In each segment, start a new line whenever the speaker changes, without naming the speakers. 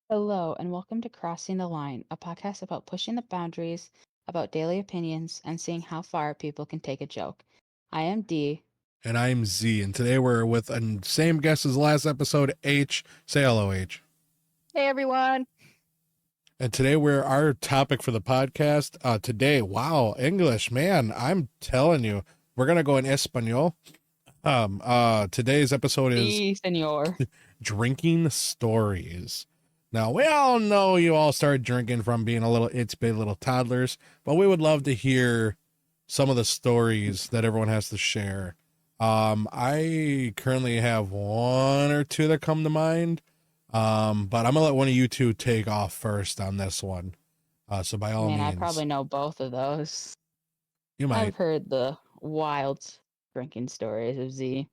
Hello, and welcome to Crossing the Line, a podcast about pushing the boundaries, about daily opinions, and seeing how far people can take a joke. I am Dee.
And I'm Z, and today we're with the same guest as last episode, H. Say hello, H.
Hey everyone.
And today our topic for the podcast. Today, wow, English, man, I'm telling you, we're gonna go in Espanol. Today's episode is
Sí, senor.
drinking stories. Now we all know you all started drinking from being little toddlers, but we would love to hear some of the stories that everyone has to share. I currently have one or two that come to mind. But I'm gonna let one of you two take off first on this one. So by all
Man, I
means,
probably know both of those.
you might.
I've heard the wild drinking stories of Z.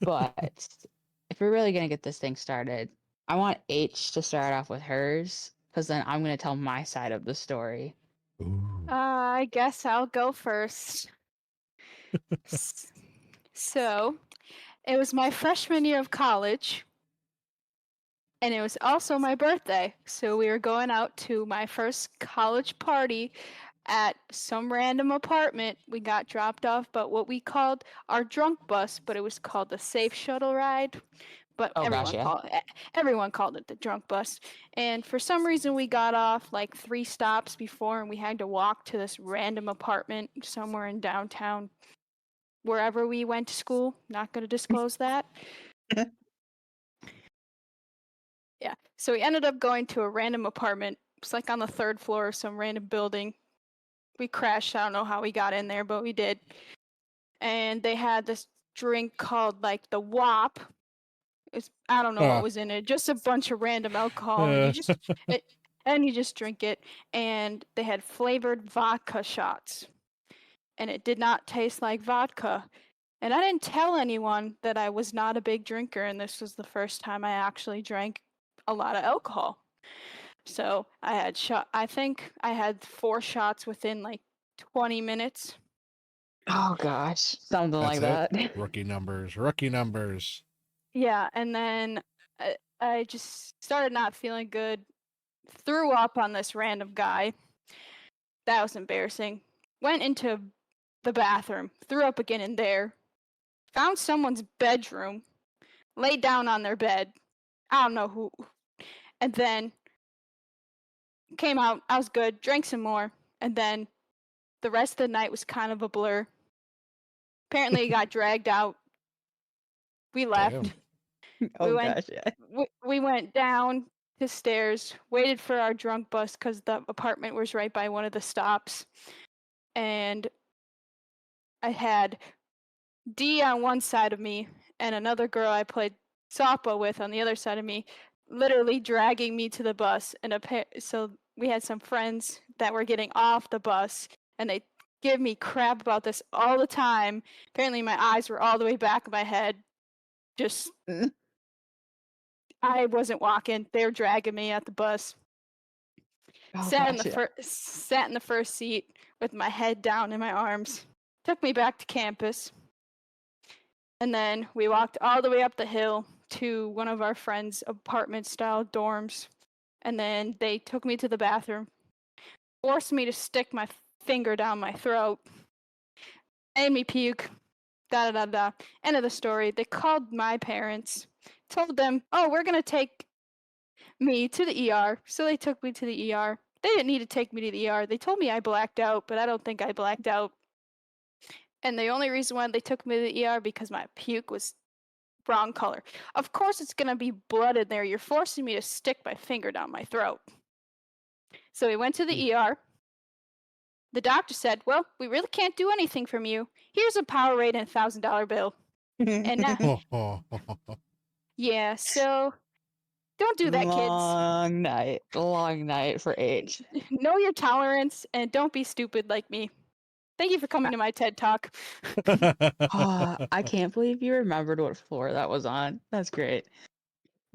But if we're really going to get this thing started, I want H to start off with hers, because then I'm going to tell my side of the story.
Ooh.
I guess I'll go first. S- so, it was my freshman year of college, and it was also my birthday. So, we were going out to my first college party at some random apartment. We got dropped off, but what we called our drunk bus, but it was called the safe shuttle ride. But
Oh, gosh, yeah.
everyone called it the drunk bus. And for some reason, we got off like 3 stops before, and we had to walk to this random apartment somewhere in downtown, wherever we went to school. Not going to disclose that. Yeah. So we ended up going to a random apartment. It's like on the 3rd floor of some random building. We crashed. I don't know how we got in there, but we did. And they had this drink called like the WAP. I don't know what was in it. Just a bunch of random alcohol, and you just drink it. And they had flavored vodka shots, and it did not taste like vodka. And I didn't tell anyone that I was not a big drinker, and this was the first time I actually drank a lot of alcohol. So I think I had 4 shots within like 20 minutes.
Oh, gosh. Something
That's
like
it.
that.
Rookie numbers.
Yeah, and then I just started not feeling good. Threw up on this random guy. That was embarrassing. Went into the bathroom, threw up again in there. Found someone's bedroom, laid down on their bed. I don't know who. And then came out. I was good, drank some more, and then the rest of the night was kind of a blur. Apparently, got dragged out. We left.
Damn.
Oh,
We went.
gosh, yeah.
We went down the stairs, waited for our drunk bus because the apartment was right by one of the stops, and I had D on one side of me and another girl I played softball with on the other side of me, literally dragging me to the bus. And so we had some friends that were getting off the bus, and they give me crap about this all the time. Apparently, my eyes were all the way back of my head. Just I wasn't walking; they were dragging me at the bus.
Oh,
Sat in
gosh,
the
yeah.
sat in the first seat with my head down in my arms. Took me back to campus. And then we walked all the way up the hill to one of our friends' apartment style dorms. And then they took me to the bathroom, forced me to stick my finger down my throat, made me puke. Da da da da. End of the story. They called my parents, told them, oh, we're going to take me to the ER. So they took me to the ER. They didn't need to take me to the ER. They told me I blacked out, but I don't think I blacked out. And the only reason why they took me to the ER because my puke was wrong color. Of course it's gonna be blood in there. You're forcing me to stick my finger down my throat. So we went to the ER. The doctor said, well, we really can't do anything from you. Here's a Powerade and a $1,000 bill. And now, yeah, so don't do that, kids.
Long night for H.
Know your tolerance and don't be stupid like me. Thank you for coming to my TED Talk.
I can't believe you remembered what floor that was on. That's great.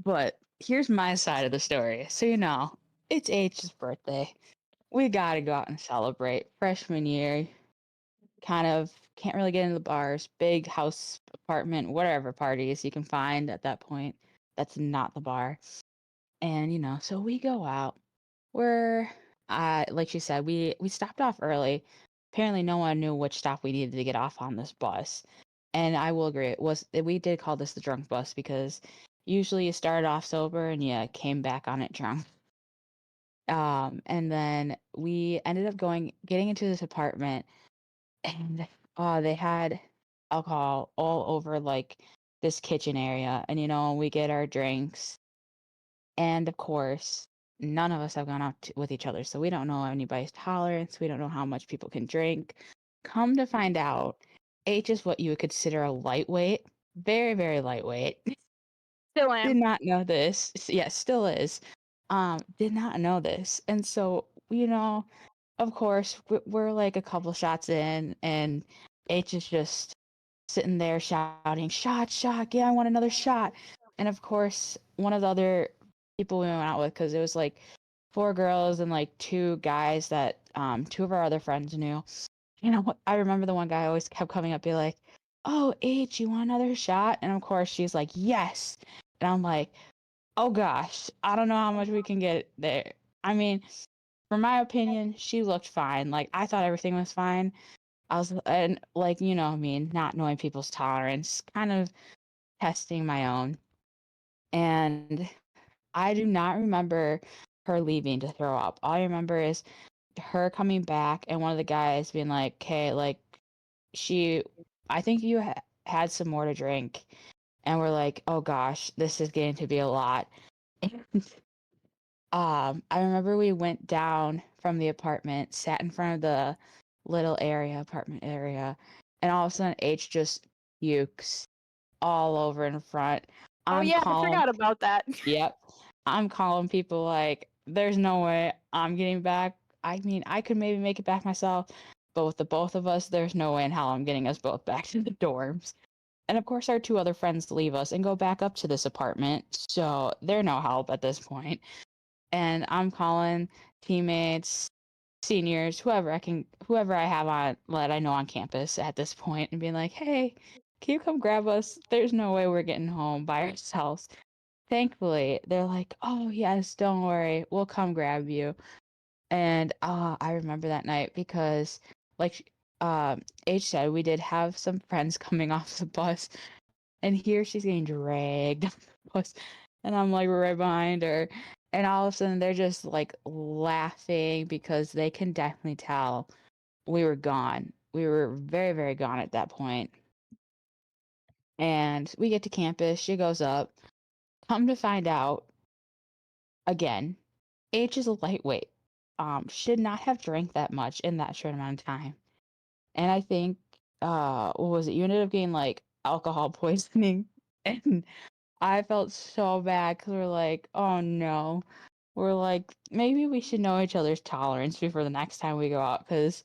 But here's my side of the story. So, it's H's birthday. We gotta go out and celebrate. Freshman year, kind of can't really get into the bars, big house, apartment, whatever parties you can find at that point. That's not the bar. And so we go out. We're like she said, we stopped off early. Apparently no one knew which stop we needed to get off on this bus. And I will agree, we did call this the drunk bus because usually you started off sober and you came back on it drunk. And then we ended up getting into this apartment, and they had alcohol all over like this kitchen area. And we get our drinks, and of course, none of us have gone out with each other, so we don't know anybody's tolerance. We don't know how much people can drink. Come to find out, H is what you would consider a lightweight, very, very lightweight.
Still
Did
am.
not know this. Yes, still is. Did not know this. And so, of course, we're like a couple shots in, and H is just sitting there shouting, "Shot, shot, yeah, I want another shot." And of course, one of the other people we went out with, because it was like 4 girls and like 2 guys that 2 of our other friends knew. I remember the one guy always kept coming up, be like, "Oh, H, you want another shot?" And of course, she's like, "Yes." And I'm like, "Oh gosh, I don't know how much we can get there." I mean, for my opinion, she looked fine. Like, I thought everything was fine. And like, not knowing people's tolerance, kind of testing my own. And I do not remember her leaving to throw up. All I remember is her coming back and one of the guys being like, "Okay, like, I think you had some more to drink." And we're like, "Oh gosh, this is getting to be a lot." I remember we went down from the apartment, sat in front of the little apartment area, and all of a sudden H just pukes all over in front.
Oh
I'm
yeah, I
calling,
forgot about that.
yep, I'm calling people like, "There's no way I'm getting back." I mean, I could maybe make it back myself, but with the both of us, there's no way in hell I'm getting us both back to the dorms. And of course, our 2 other friends leave us and go back up to this apartment, so they're no help at this point. And I'm calling teammates, seniors, whoever I have on that I know on campus at this point, and being like, "Hey, can you come grab us? There's no way we're getting home by ourselves." Thankfully, they're like, "Oh yes, don't worry, we'll come grab you." And I remember that night because, like, H said, we did have some friends coming off the bus, and here she's getting dragged off the bus, and I'm like right behind her, and all of a sudden they're just like laughing because they can definitely tell we were gone. We were very, very gone at that point. And we get to campus, she goes up. Come to find out, again, H is a lightweight. Should not have drank that much in that short amount of time. And I think, what was it? You ended up getting like alcohol poisoning. And I felt so bad because we're like, "Oh no." We're like, maybe we should know each other's tolerance before the next time we go out. Because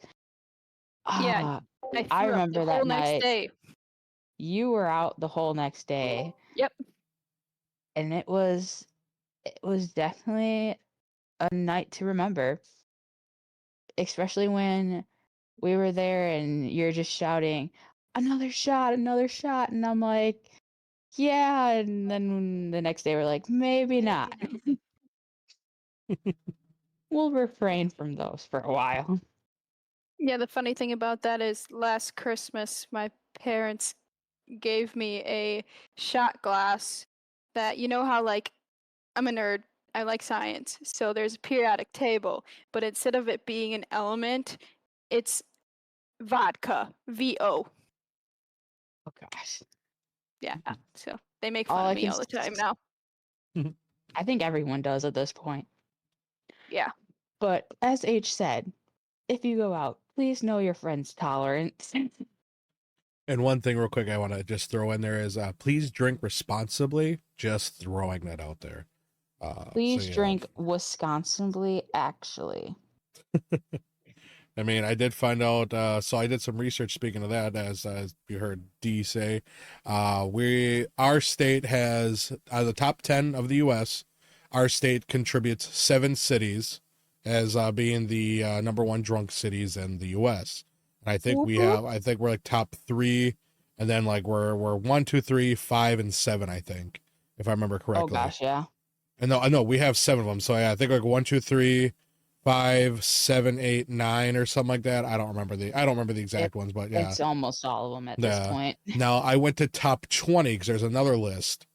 Yeah, I
I
threw up the
remember
whole
that
next
night
day.
you were out the whole next day,
Yep.
and it was definitely a night to remember, especially when we were there and you're just shouting, another shot." And I'm like, "Yeah." And then the next day we're like, "Maybe not." We'll refrain from those for a while.
Yeah, the funny thing about that is last Christmas my parents gave me a shot glass that, you know how, like, I'm a nerd, I like science, so there's a periodic table, but instead of it being an element, it's vodka, VO.
Oh gosh.
Yeah, so they make
All
fun of
I
me
can
all the time now.
I think everyone does at this point.
Yeah.
But as H said, if you go out, please know your friend's tolerance.
And one thing real quick I want to just throw in there is please drink responsibly. Just throwing that out there.
Please
Yeah.
drink Wisconsinly, actually.
I mean, I did find out, so I did some research speaking of that, as you heard D say. Our state has, out of the top 10 of the U.S., our state contributes 7 cities as being the number 1 drunk cities in the U.S. And I think I think we're like top 3, and then like we're 1, 2, 3, 5, and 7, I think, if I remember
Oh
correctly.
gosh, yeah.
And no, I know we have 7 of them. So yeah, I think like 1, 2, 3, 5, 7, 8, 9, or something like that. I don't remember the exact ones, but yeah.
It's almost all of them at this point.
Now I went to top 20 because there's another list,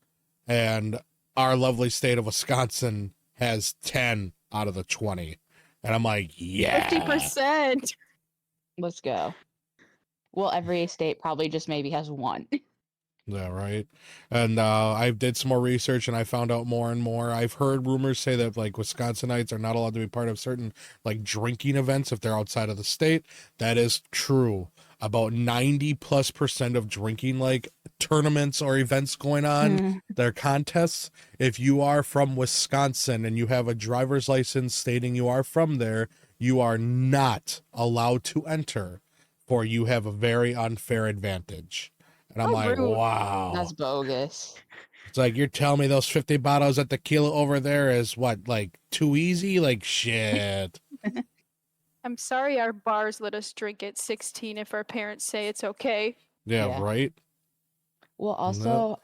and our lovely state of Wisconsin has 10 out of the 20, and I'm like, yeah,
50%.
Let's go. Well, every state probably just maybe has 1.
Yeah, right. And I did some more research and I found out more and more. I've heard rumors say that like Wisconsinites are not allowed to be part of certain like drinking events if they're outside of the state. That is true. About 90+% of drinking like tournaments or events going on, their contests, if you are from Wisconsin and you have a driver's license stating you are from there, you are not allowed to enter, for you have a very unfair advantage. And I'm like,
rude.
wow.
That's bogus.
It's like, you're telling me those 50 bottles at tequila over there is what, like too easy? Like, shit.
I'm sorry our bars let us drink at 16 if our parents say it's okay.
Yeah, right?
Well, also,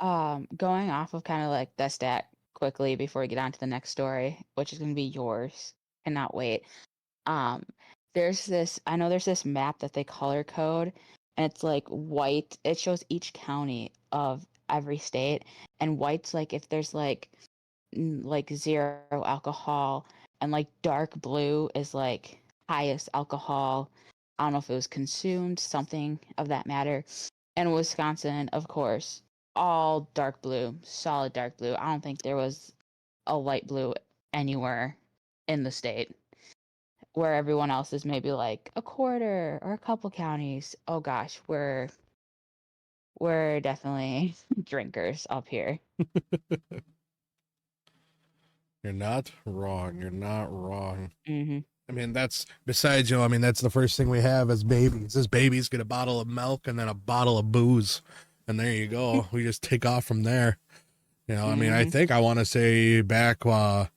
going off of kind of like the stat quickly before we get on to the next story, which is going to be yours. Cannot wait. There's this map that they color code, and it's like white. It shows each county of every state, and white's like if there's like 0 alcohol, and like dark blue is like highest alcohol. I don't know if it was consumed, something of that matter. And Wisconsin, of course, all dark blue, solid dark blue. I don't think there was a light blue anywhere in the state, where everyone else is maybe like a quarter or a couple counties. Oh gosh, we're definitely drinkers up here.
You're not wrong. You're not wrong.
Mm-hmm.
I mean, that's besides, I mean, that's the first thing we have as babies. As babies get a bottle of milk and then a bottle of booze. And there you go. We just take off from there. I mean, I think I want to say back, I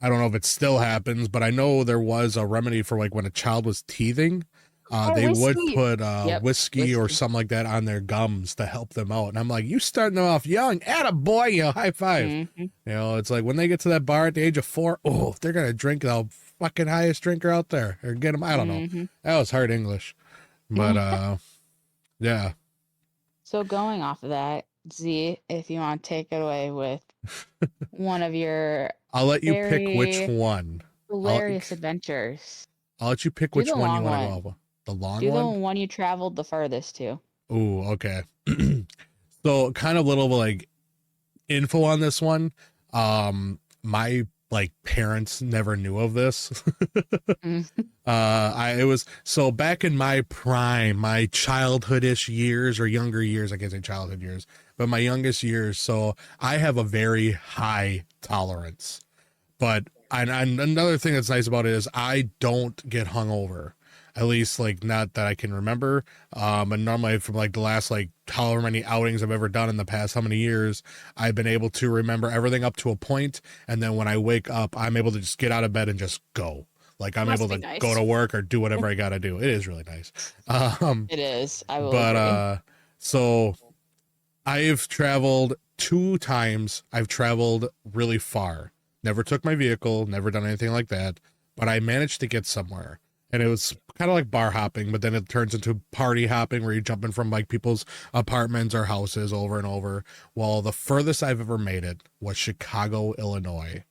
don't know if it still happens, but I know there was a remedy for like when a child was teething. They would put whiskey or something like that on their gums to help them out. And I'm like, you starting them off young, attaboy, high five. It's like when they get to that bar at the age of 4, they're going to drink the fucking highest drinker out there or get them. I don't know. That was hard English, but yeah.
So going off of that, Z, if you want to take it away with one of your
I'll let you pick which one.
Hilarious adventures.
I'll let you pick which one you want to go over. The long
one?
Do
the one you traveled the furthest to.
Ooh, okay. So kind of little like info on this one. My like parents never knew of this. It was so back in my prime, my childhoodish years or younger years, I can't say childhood years, but my youngest years. So I have a very high tolerance. But and another thing that's nice about it is I don't get hungover. At least like not that I can remember. And normally from like the last like however many outings I've ever done in the past how many years, I've been able to remember everything up to a point, and then when I wake up, I'm able to just get out of bed and just go. Like I'm able to go to work or do whatever I gotta do. It is really nice.
It is. I will agree.
So I've traveled 2 times. I've traveled really far. Never took my vehicle, never done anything like that, but I managed to get somewhere. And it was kind of like bar hopping, but then it turns into party hopping where you jump in from like people's apartments or houses over and over. Well, the furthest I've ever made it was Chicago, Illinois.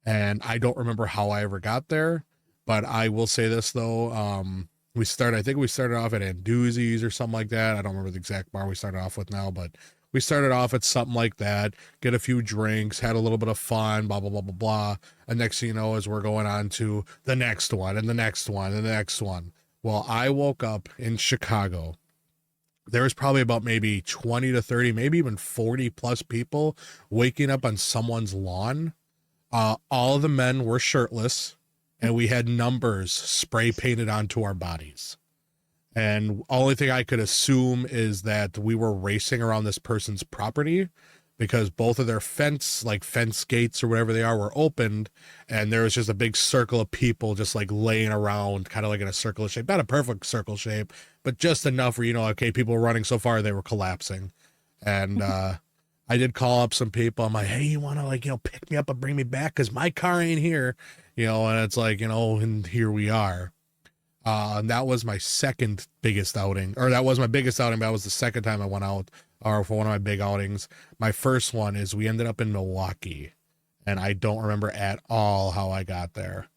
And I don't remember how I ever got there, but I will say this though. I think we started off at Anduzzi's or something like that. I don't remember the exact bar we started off with now, but we started off at something like that, get a few drinks, had a little bit of fun, blah, blah, blah, blah, blah. And next thing you know, as we're going on to the next one and the next one and the next one. Well, I woke up in Chicago. There was probably about maybe 20 to 30, maybe even 40 plus people waking up on someone's lawn. All the men were shirtless and we had numbers spray painted onto our bodies. And only thing I could assume is that we were racing around this person's property because both of their fence gates or whatever they are were opened. And there was just a big circle of people just like laying around kind of like in a circle shape, not a perfect circle shape, but just enough where, okay, people were running so far, they were collapsing. And, I did call up some people. I'm like, hey, you want to like, pick me up and bring me back? Cause my car ain't here, and it's like, and here we are. And that was my second biggest outing, or that was my biggest outing, but that was the second time I went out, or for one of my big outings. My first one is we ended up in Milwaukee, and I don't remember at all how I got there.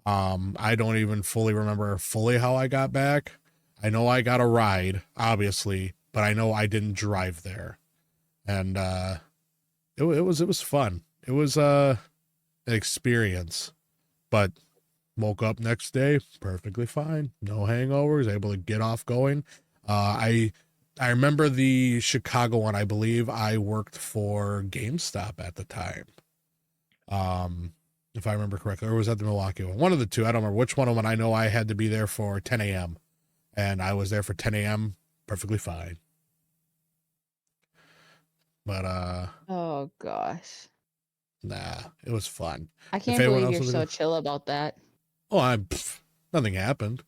I don't even remember how I got back. I know I got a ride, obviously, but I know I didn't drive there. And it was fun. It was an experience, but woke up next day perfectly fine, no hangovers, able to get off going. I remember the Chicago one. I believe I worked for GameStop at the time, if I remember correctly, or was that the Milwaukee one? One of the two. I don't remember which one of them. I know I had to be there for 10 a.m. and I was there for 10 a.m. perfectly fine. But
Oh gosh.
nah, it was fun.
I can't believe you're so chill about that.
Oh, nothing happened.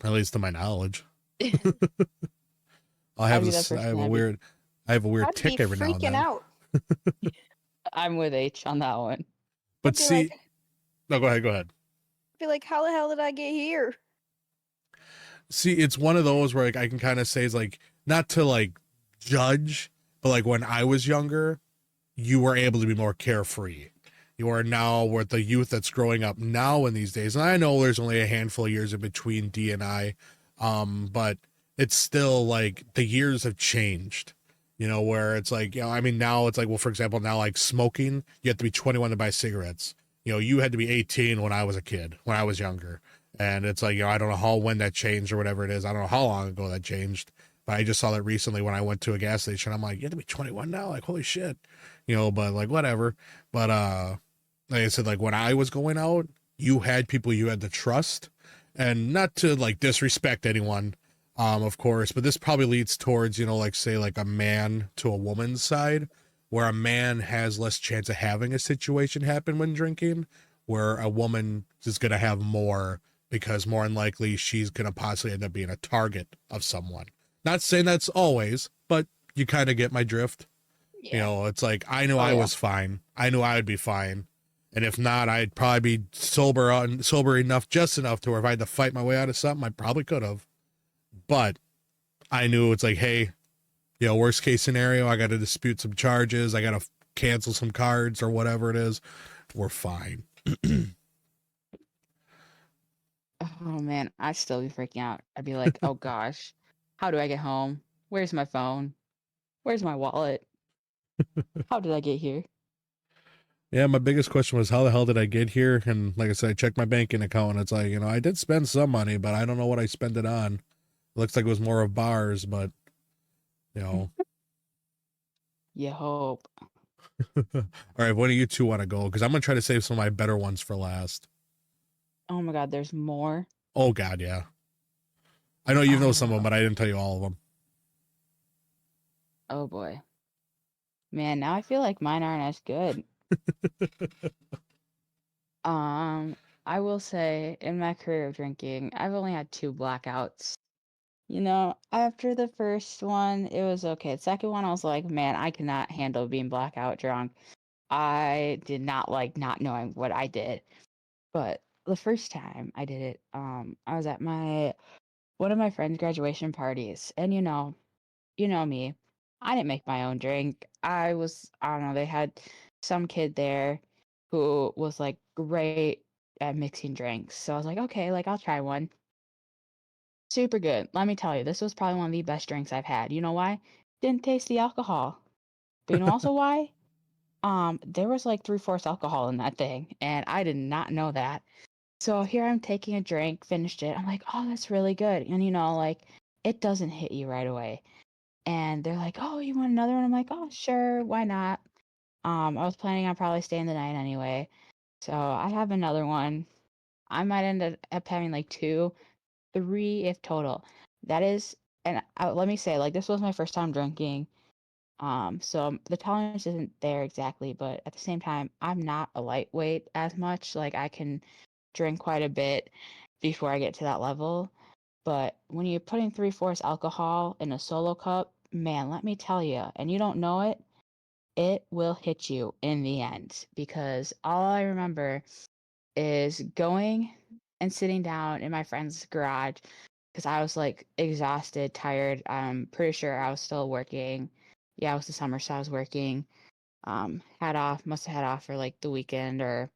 At least to my knowledge. I have a weird tick every now and then.
Out.
I'm with H on that one.
But see, no, go ahead.
I feel like, how the hell did I get here?
See, it's one of those where like I can kind of say, it's like, not to like judge, but like when I was younger, you were able to be more carefree. You are now with the youth that's growing up now in these days. And I know there's only a handful of years in between D and I, but it's still like the years have changed, where it's like, I mean, now it's like, well, for example, now like smoking, you have to be 21 to buy cigarettes. You had to be 18 when I was a kid, when I was younger. And it's like, I don't know when that changed or whatever it is. I don't know how long ago that changed, but I just saw that recently when I went to a gas station. I'm like, you have to be 21 now? Like, holy shit, but like, whatever. But, like I said, like when I was going out, you had people you had to trust, and not to like disrespect anyone, of course, but this probably leads towards, like say like a man to a woman's side, where a man has less chance of having a situation happen when drinking, where a woman is going to have more, because more than likely she's going to possibly end up being a target of someone. Not saying that's always, but you kind of get my drift. Yeah. It's like, I knew I was fine. I knew I would be fine. And if not, I'd probably be sober enough, just enough to where if I had to fight my way out of something, I probably could have. But I knew it's like, hey, worst case scenario, I got to dispute some charges. I got to cancel some cards or whatever it is. We're fine.
Oh man, I'd still be freaking out. I'd be like, oh gosh, how do I get home? Where's my phone? Where's my wallet? How did I get here?
Yeah, my biggest question was, how the hell did I get here? And like I said, I checked my banking account, and it's like, I did spend some money, but I don't know what I spent it on. It looks like it was more of bars, but, You
hope.
All right, what do you two want to go? Because I'm going to try to save some of my better ones for last.
Oh my God, there's more?
Oh God, yeah. I know you know some of them, but I didn't tell you all of them.
Oh boy. Man, now I feel like mine aren't as good. I will say, in my career of drinking, I've only had 2 blackouts. After the first one, it was okay. The second one, I was like, man, I cannot handle being blackout drunk. I did not like not knowing what I did. But the first time I did it, I was at one of my friend's graduation parties, and you know me, I didn't make my own drink. I don't know, they had some kid there who was like great at mixing drinks. So I was like, okay, like I'll try one. Super good. Let me tell you, this was probably one of the best drinks I've had. You know why? Didn't taste the alcohol. But you know also why? There was like 3/4 alcohol in that thing, and I did not know that. So here I'm taking a drink, finished it. I'm like, oh, that's really good. And like it doesn't hit you right away. And they're like, oh, you want another one? I'm like, oh, sure, why not? I was planning on probably staying the night anyway. So I have another one. I might end up having like 2, 3 if total. That is, and let me say, like, this was my first time drinking. So the tolerance isn't there exactly, but at the same time, I'm not a lightweight as much. Like, I can drink quite a bit before I get to that level. But when you're putting 3/4 alcohol in a solo cup, man, let me tell you, and you don't know it, it will hit you in the end because all I remember is going and sitting down in my friend's garage because I was like exhausted, tired. I'm pretty sure I was still working. Yeah, it was the summer, so I was working. Must have had off for like the weekend or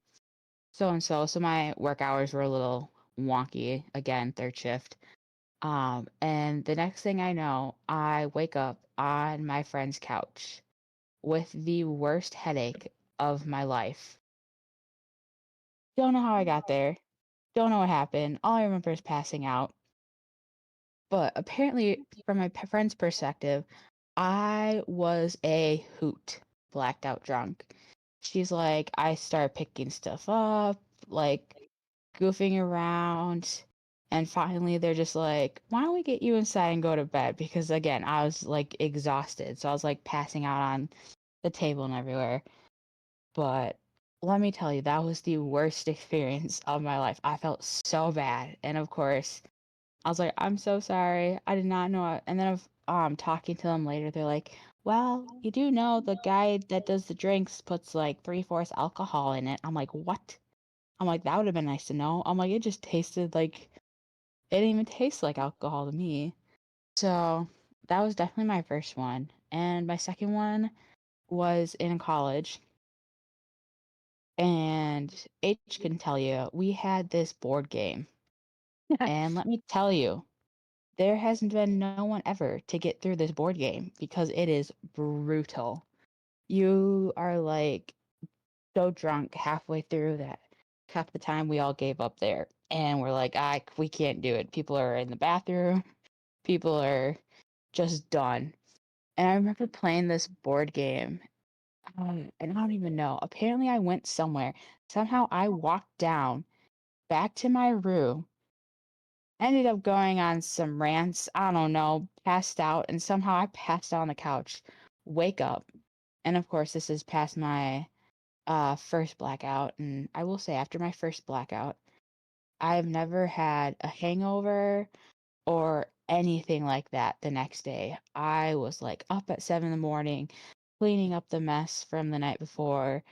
so and so. So my work hours were a little wonky again, third shift. And the next thing I know, I wake up on my friend's couch with the worst headache of my life. Don't know how I got there. Don't know what happened. All I remember is passing out. But apparently, from my friend's perspective, I was a hoot, blacked out drunk. She's like, I start picking stuff up, like goofing around. And finally, they're just like, why don't we get you inside and go to bed? Because again, I was like exhausted. So I was like passing out on the table and everywhere. But let me tell you, that was the worst experience of my life. I felt so bad. And of course, I was like, I'm so sorry. I did not know it. And then talking to them later, they're like, well, you do know the guy that does the drinks puts like 3/4 alcohol in it. I'm like, what? I'm like, that would have been nice to know. I'm like, it just tasted like it didn't even taste like alcohol to me. So that was definitely my first one. And my second one was in college. And H can tell you, we had this board game. And let me tell you, there hasn't been no one ever to get through this board game because it is brutal. You are like so drunk halfway through that half the time we all gave up there. And we're like, we can't do it. People are in the bathroom. People are just done. And I remember playing this board game. And I don't even know. Apparently, I went somewhere. Somehow I walked down back to my room, ended up going on some rants. I don't know, passed out, and somehow I passed out on the couch. Wake up. And of course, this is past my first blackout. And I will say, after my first blackout, I've never had a hangover or anything like that the next day. I was like up at 7 in the morning, cleaning up the mess from the night before.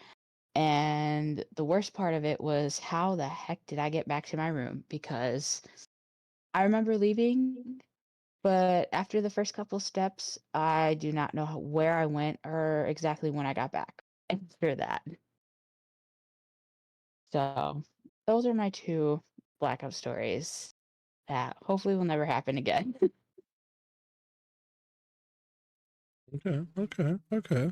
And the worst part of it was how the heck did I get back to my room? Because I remember leaving, but after the first couple steps, I do not know where I went or exactly when I got back after that. So those are my two blackout stories that hopefully will never happen again.
Okay, okay, okay,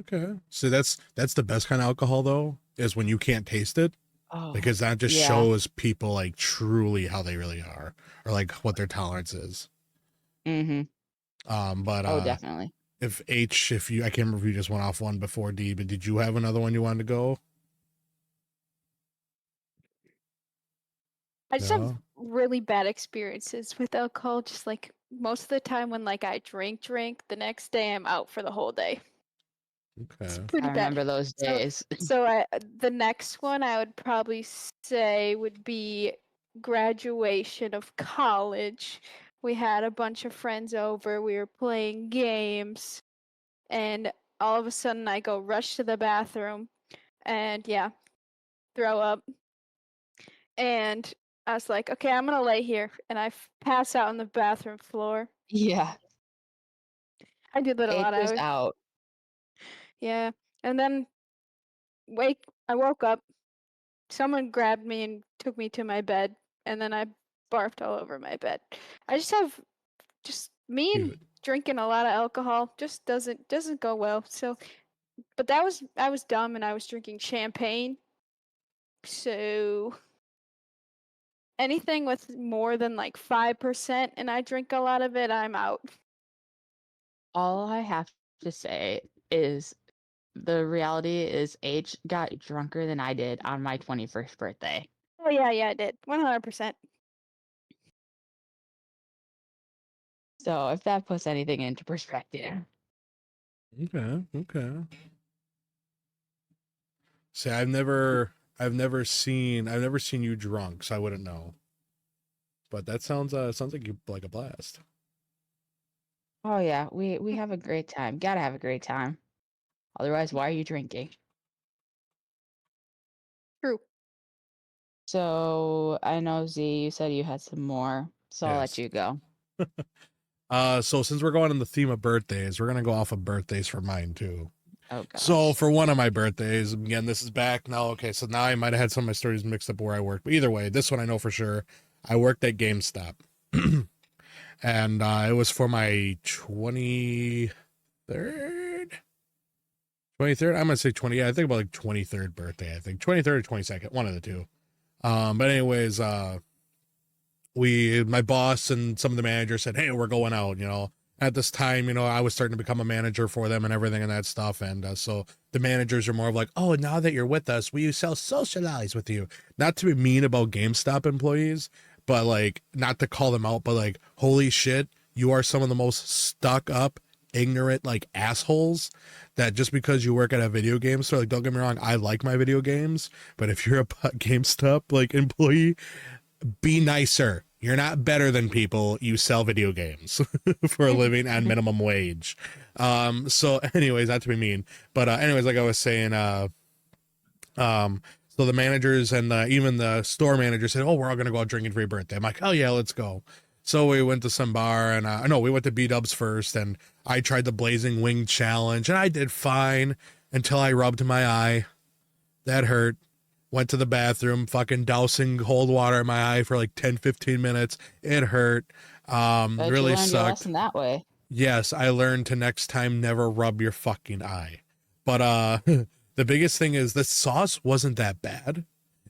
okay. So that's the best kind of alcohol though, is when you can't taste it.
Oh,
Because that just
yeah.
shows people like truly how they really are or like what their tolerance is.
Mm-hmm.
But
Oh, definitely.
if you, I can't remember if you just went off one before D, but did you have another one you wanted to go?
I just have
No.
really bad experiences with alcohol. Just like most of the time when like I drink, the next day I'm out for the whole day. It's
Okay.
pretty
I
bad.
remember those
So,
days.
the next one I would probably say would be graduation of college. We had a bunch of friends over. We were playing games, and all of a sudden I go rush to the bathroom, and yeah, throw up. And I was like, okay, I'm gonna lay here, and I pass out on the bathroom floor.
Yeah.
I did that a
It
lot.
was out.
Yeah, and then I woke up. Someone grabbed me and took me to my bed, and then I barfed all over my bed. I just have just me and
Dude.
drinking a lot of alcohol just doesn't go well. So, but I was dumb and I was drinking champagne. So anything with more than like 5% and I drink a lot of it, I'm out.
All I have to say is the reality is H got drunker than I did on my 21st birthday.
Oh yeah, I did. 100%.
So if that puts anything into perspective.
Okay. Okay. See, I've never seen you drunk, so I wouldn't know. But that sounds like you like a blast.
Oh yeah, we have a great time. Gotta have a great time. Otherwise, why are you drinking?
True.
So I know Z, you said you had some more, so I'll let
Yes.
you go.
So since we're going on the theme of birthdays, we're gonna go off of birthdays for mine too.
Oh
So
gosh.
for one of my birthdays, again, this is back now. Okay, so now I might have had some of my stories mixed up where I worked, but either way, this one I know for sure. I worked at GameStop, and it was for my 23rd. I'm gonna say 20. Yeah, I think about like 23rd birthday. I think 23rd or 22nd, one of the two. But anyways, my boss and some of the managers said, "Hey, we're going out." At this time, I was starting to become a manager for them and everything and that stuff. And so the managers are more of like, "Oh, now that you're with us, we shall socialize with you." Not to be mean about GameStop employees, but like not to call them out, but like, holy shit, you are some of the most stuck up, ignorant like assholes. That just because you work at a video game store, like, don't get me wrong, I like my video games, but if you're a GameStop like employee, be nicer. You're not better than people. You sell video games for a living and minimum wage. So anyways, not to be mean, but anyways, like I was saying, so the managers and even the store manager said, "Oh, we're all gonna go out drinking for your birthday." I'm like, "Oh yeah, let's go." So we went to some bar and no, we went to B-Dubs first, and I tried the Blazing Wing challenge and I did fine until I rubbed my eye. That hurt. Went to the bathroom, fucking dousing cold water in my eye for like 10, 15 minutes. It hurt.
Bet you
Really
learned your
sucked.
lesson that way.
Yes, I learned to next time never rub your fucking eye. But the biggest thing is the sauce wasn't that bad.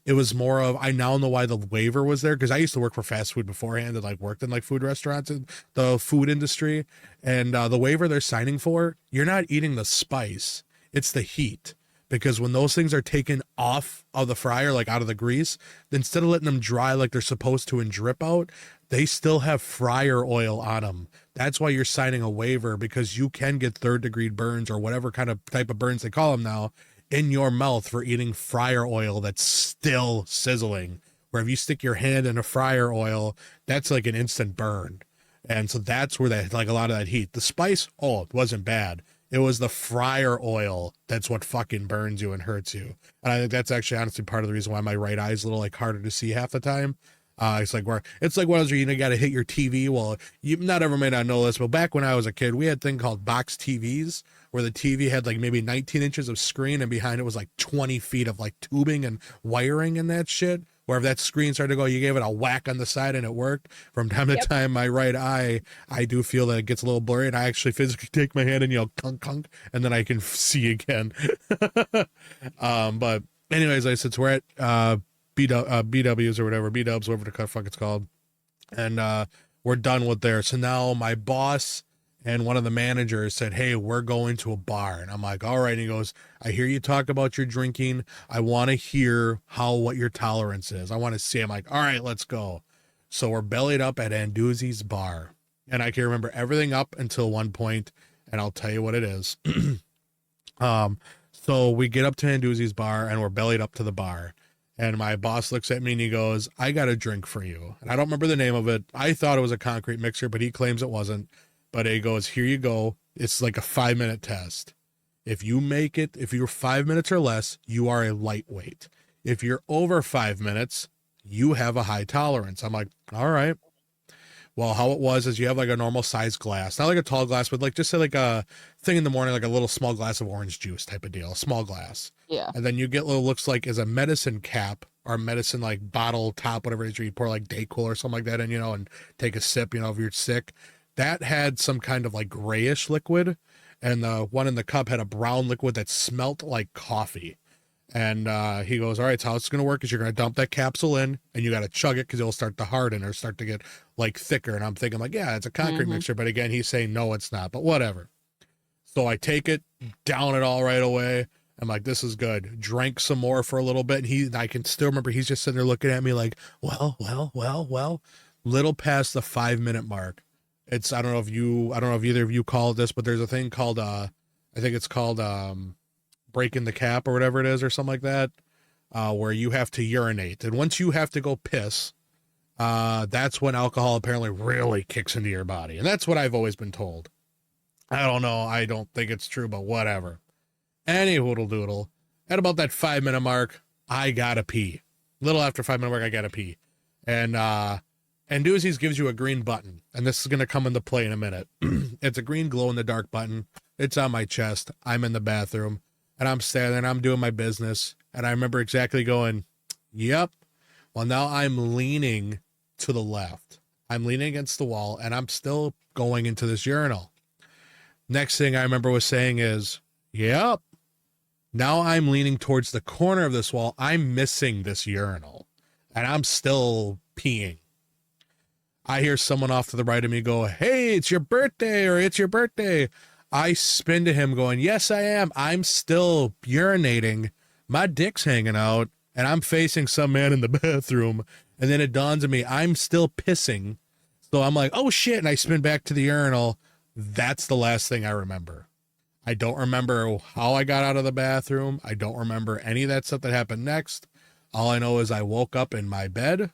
It was more of, I now know why the waiver was there, because I used to work for fast food beforehand and like worked in like food restaurants in the food industry. And the waiver they're signing for, you're not eating the spice, it's the heat. Because when those things are taken off of the fryer, like out of the grease, instead of letting them dry like they're supposed to and drip out, they still have fryer oil on them. That's why you're signing a waiver, because you can get third-degree burns or whatever kind of type of burns they call them now in your mouth for eating fryer oil that's still sizzling. Where if you stick your hand in a fryer oil, that's like an instant burn. And so that's where that, like, a lot of that heat. The spice, oh, it wasn't bad. It was the fryer oil that's what fucking burns you and hurts you. And I think that's actually honestly part of the reason why my right eye is a little like harder to see half the time. It's like one of those where you got to hit your TV. Well, you not ever may not know this, but back when I was a kid, we had a thing called box TVs where the TV had like maybe 19 inches of screen and behind it was like 20 feet of like tubing and wiring and that shit. Where if that screen started to go, you gave it a whack on the side and it worked. From time to time, my right eye, I do feel that it gets a little blurry, and I actually physically take my hand and yell "kunk kunk," and then I can see again. But anyways, I said, so we're at BWs or whatever, B-Dubs, whatever the fuck it's called, and we're done with there. So now my boss and one of the managers said, "Hey, we're going to a bar." And I'm like, "All right." And he goes, "I hear you talk about your drinking. I want to hear what your tolerance is. I want to see." I'm like, "All right, let's go." So we're bellied up at Anduzzi's bar. And I can remember everything up until one point, and I'll tell you what it is. So we get up to Anduzzi's bar and we're bellied up to the bar. And my boss looks at me and he goes, "I got a drink for you." And I don't remember the name of it. I thought it was a concrete mixer, but he claims it wasn't. But he goes, "Here you go. It's like a 5-minute test. If you make it, if you're 5 minutes or less, you are a lightweight. If you're over 5 minutes, you have a high tolerance." I'm like, "All right." Well, how it was is you have like a normal size glass, not like a tall glass, but like just say like a thing in the morning, like a little small glass of orange juice type of deal, a small glass.
Yeah.
And then you get what looks like is a medicine cap or medicine like bottle top, whatever it is, where you pour like Dayquil or something like that in, and take a sip, if you're sick. That had some kind of like grayish liquid, and the one in the cup had a brown liquid that smelt like coffee. And he goes, "All right, so how it's going to work is you're going to dump that capsule in and you got to chug it because it'll start to harden or start to get like thicker." And I'm thinking like, yeah, it's a concrete mixer. But again, he's saying, no, it's not, but whatever. So I take it, down it all right away. I'm like, this is good. Drank some more for a little bit. And I can still remember he's just sitting there looking at me like, well, little past the 5-minute mark. I don't know if either of you called this, but there's a thing called, I think it's called, breaking the cap or whatever it is or something like that, where you have to urinate. And once you have to go piss, that's when alcohol apparently really kicks into your body. And that's what I've always been told. I don't know. I don't think it's true, but whatever. Any hoodle doodle. At about that 5-minute mark, I gotta pee. Little after 5-minute mark, I gotta pee. And Doozies gives you a green button, and this is gonna come into play in a minute. It's a green glow in the dark button. It's on my chest. I'm in the bathroom, and I'm standing there, and I'm doing my business. And I remember exactly going, yep. Well, now I'm leaning to the left. I'm leaning against the wall, and I'm still going into this urinal. Next thing I remember was saying is, yep. Now I'm leaning towards the corner of this wall. I'm missing this urinal, and I'm still peeing. I hear someone off to the right of me go, hey, it's your birthday, or it's your birthday. I spin to him going, yes, I am. I'm still urinating. My dick's hanging out, and I'm facing some man in the bathroom. And then it dawns on me, I'm still pissing. So I'm like, oh, shit. And I spin back to the urinal. That's the last thing I remember. I don't remember how I got out of the bathroom. I don't remember any of that stuff that happened next. All I know is I woke up in my bed,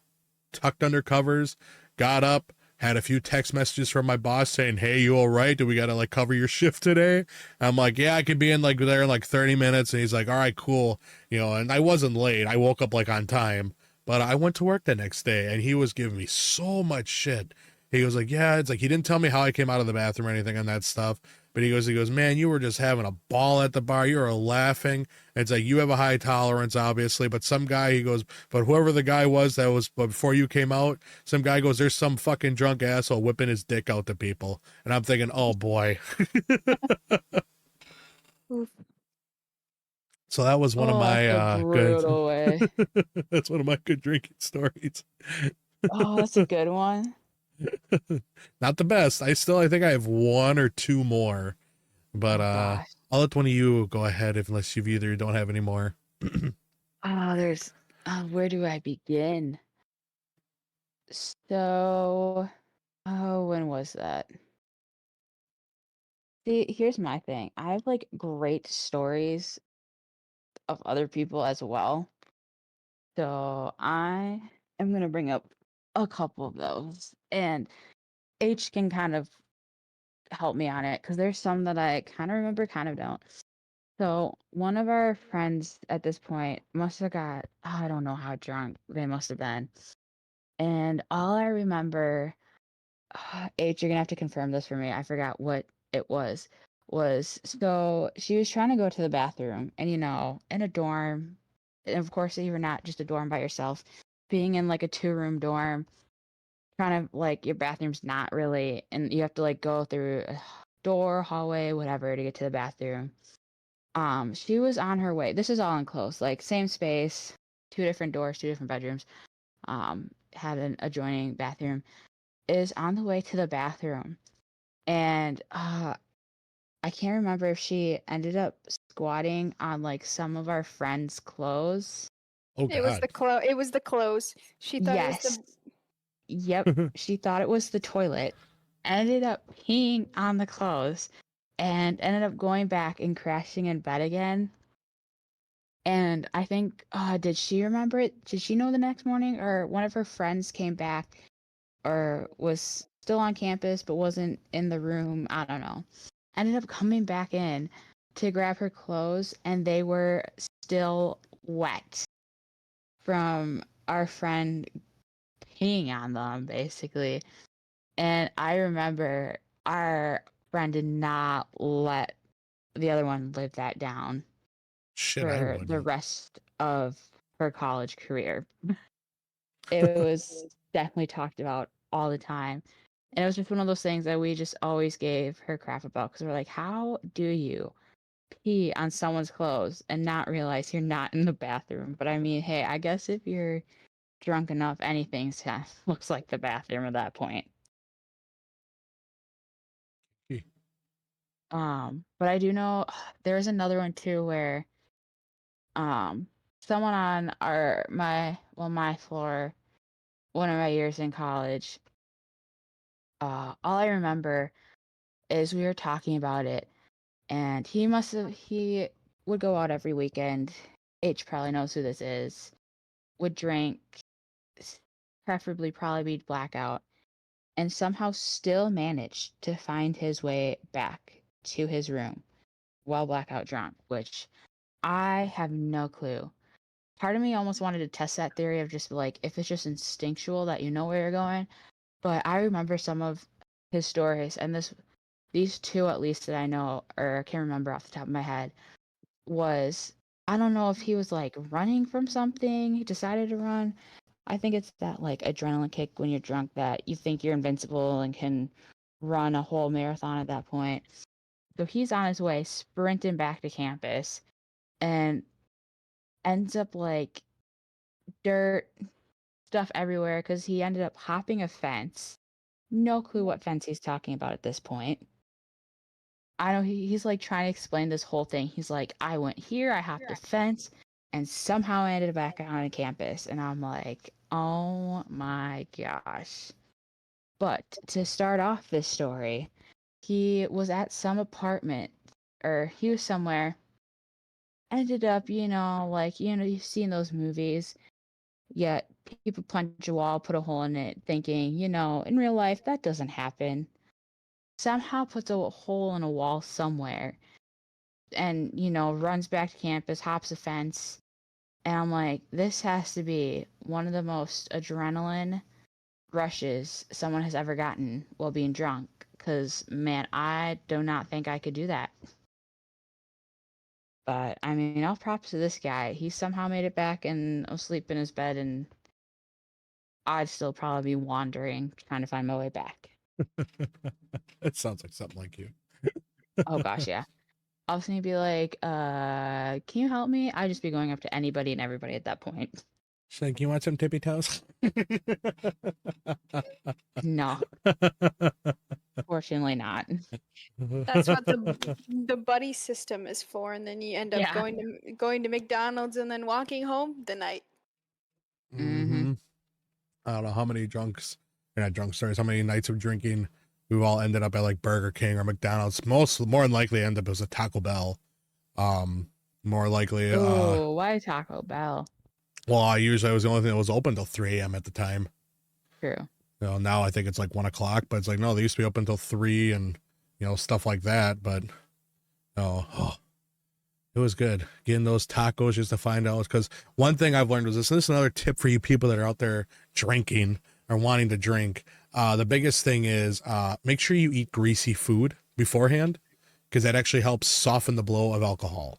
tucked under covers, got up, had a few text messages from my boss saying, hey, you all right? Do we got to like cover your shift today? And I'm like, yeah, I could be in like there in like 30 minutes. And he's like, all right, cool. You know, and I wasn't late. I woke up like on time, but I went to work the next day and he was giving me so much shit. He was like, yeah, it's like, he didn't tell me how I came out of the bathroom or anything on that stuff. But he goes, man, you were just having a ball at the bar. You were laughing. And it's like, you have a high tolerance, obviously. But some guy, he goes, but whoever the guy was that was before you came out, some guy goes, there's some fucking drunk asshole whipping his dick out to people. And I'm thinking, oh boy. So that was one of my
that's a brutal way.
that's one of my good drinking stories.
Oh, that's a good one.
Not the best. I think I have one or two more. But
Oh, gosh.
I'll let one of you go ahead unless you either don't have any more.
Oh, there's. Where do I begin? So, when was that? See, here's my thing. I have like great stories of other people as well. So I am gonna bring up a couple of those, and H can kind of help me on it because there's some that I kind of remember, kind of don't. So one of our friends at this point must have got, I don't know how drunk they must have been. And all I remember, H, you're gonna have to confirm this for me. I forgot what it was. So she was trying to go to the bathroom, and in a dorm, and of course, you're not just a dorm by yourself. Being in like a 2-room dorm, kind of like your bathroom's not really, and you have to like go through a door, hallway, whatever to get to the bathroom. She was on her way. This is all enclosed, like same space, 2 different doors, 2 different bedrooms. Had an adjoining bathroom. Is on the way to the bathroom, and I can't remember if she ended up squatting on like some of our friends' clothes.
Oh
It was
God.
it was the clothes. She thought it was
Yes.
the
Yep. She thought it was the toilet. Ended up peeing on the clothes and ended up going back and crashing in bed again. And I think, did she remember it? Did she know the next morning? Or one of her friends came back or was still on campus but wasn't in the room? I don't know. Ended up coming back in to grab her clothes, and they were still wet from our friend peeing on them, basically. And I remember our friend did not let the other one live that down
Shit, I
for the
wouldn't.
rest of her college career. It was definitely talked about all the time. And it was just one of those things that we just always gave her crap about because we're like, how do you pee on someone's clothes and not realize you're not in the bathroom? But I mean, hey, I guess if you're drunk enough, anything looks like the bathroom at that point. But I do know there was another one too where someone on my floor, one of my years in college, all I remember is we were talking about it, and he would go out every weekend. H probably knows who this is. Would drink, preferably probably be blackout, and somehow still managed to find his way back to his room while blackout drunk, which I have no clue. Part of me almost wanted to test that theory of just like if it's just instinctual that you know where you're going. But I remember some of his stories, and these two at least that I know, or I can't remember off the top of my head, was I don't know if he was like running from something, he decided to run. I think it's that like adrenaline kick when you're drunk that you think you're invincible and can run a whole marathon at that point. So he's on his way sprinting back to campus and ends up like dirt stuff everywhere because he ended up hopping a fence. No clue what fence he's talking about at this point. I know he's like trying to explain this whole thing. He's like, I went here, I hopped a fence, and somehow I ended up back on campus. And I'm like, oh my gosh. But to start off this story, he was at some apartment, or he was somewhere, ended up, like, you've seen those movies, yet people punch a wall, put a hole in it, thinking, in real life, that doesn't happen. Somehow puts a hole in a wall somewhere and, runs back to campus, hops a fence. And I'm like, this has to be one of the most adrenaline rushes someone has ever gotten while being drunk. Because, man, I do not think I could do that. But, I mean, all props to this guy. He somehow made it back and was asleep in his bed, and I'd still probably be wandering, trying to find my way back.
It sounds like something like you.
Oh, gosh, yeah. I was gonna be like, can you help me? I'd just be going up to anybody and everybody at that point.
Saying, you want some tippy toes?
No, fortunately not.
That's what the buddy system is for, and then you end up
Yeah.
going to McDonald's and then walking home the night.
Mm-hmm.
I don't know how many not drunk stories, how many nights of drinking we've all ended up at like Burger King or McDonald's. More than likely end up as a Taco Bell. More likely.
Oh, why Taco Bell?
Well, I was the only thing that was open till 3 a.m. at the time.
True.
Now I think it's like 1 o'clock, but it's like, no, they used to be open till 3 and, stuff like that. But, it was good. Getting those tacos just to find out. Because one thing I've learned was this is another tip for you people that are out there drinking or wanting to drink. The biggest thing is make sure you eat greasy food beforehand because that actually helps soften the blow of alcohol.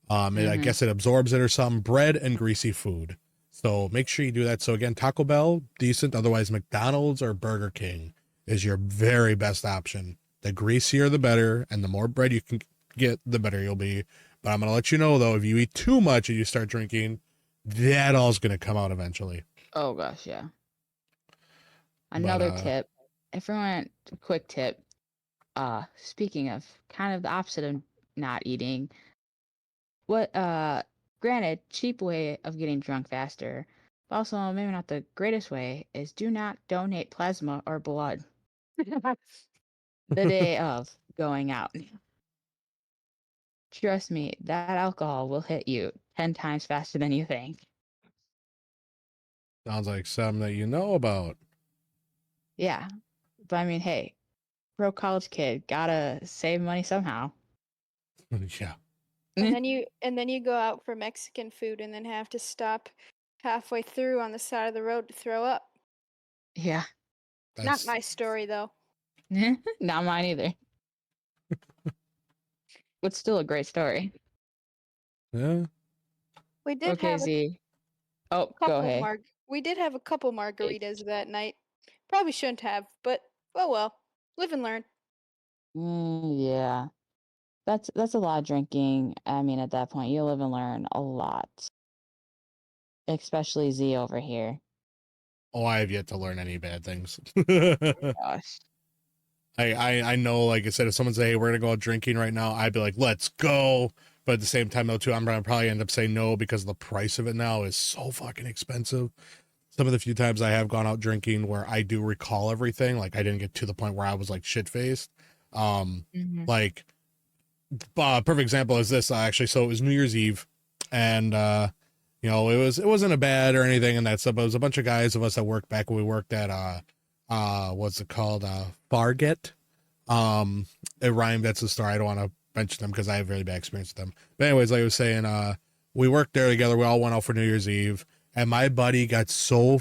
I guess it absorbs it or something. Bread and greasy food. So make sure you do that. So again, Taco Bell, decent. Otherwise, McDonald's or Burger King is your very best option. The greasier, the better. And the more bread you can get, the better you'll be. But I'm going to let you know, though, if you eat too much and you start drinking, that all's going to come out eventually.
Oh, gosh, yeah. Another tip. Everyone, quick tip. Speaking of kind of the opposite of not eating, granted, cheap way of getting drunk faster, but also maybe not the greatest way, is do not donate plasma or blood the day of going out. Trust me, that alcohol will hit you 10 times faster than you think.
Sounds like something that you know about.
Yeah. But I mean, hey, broke college kid, gotta save money somehow.
Yeah.
And then you go out for Mexican food and then have to stop halfway through on the side of the road to throw up.
Yeah.
Not my story though.
Not mine either. But still a great story.
Yeah.
We did
Okay,
have
Z. Oh, go ahead.
We did have a couple margaritas that night. Probably shouldn't have, but oh well. Live and learn.
Yeah. That's a lot of drinking. I mean, at that point, you live and learn a lot. Especially Z over here.
Oh, I have yet to learn any bad things.
Gosh.
I know, like I said, if someone say, hey, we're going to go out drinking right now, I'd be like, let's go. But at the same time, though, too, I'm going to probably end up saying no because the price of it now is so fucking expensive. Some of the few times I have gone out drinking where I do recall everything, like I didn't get to the point where I was like shit-faced. Like, perfect example is this, actually. So it was New Year's Eve, and it wasn't a bad or anything and that stuff, but it was a bunch of guys of us that worked back when we worked at what's it called, Farget, It rhymed. That's the story. I don't want to mention them because I have really bad experience with them. But anyways, like I was saying, we worked there together. We all went out for New Year's Eve, and my buddy got so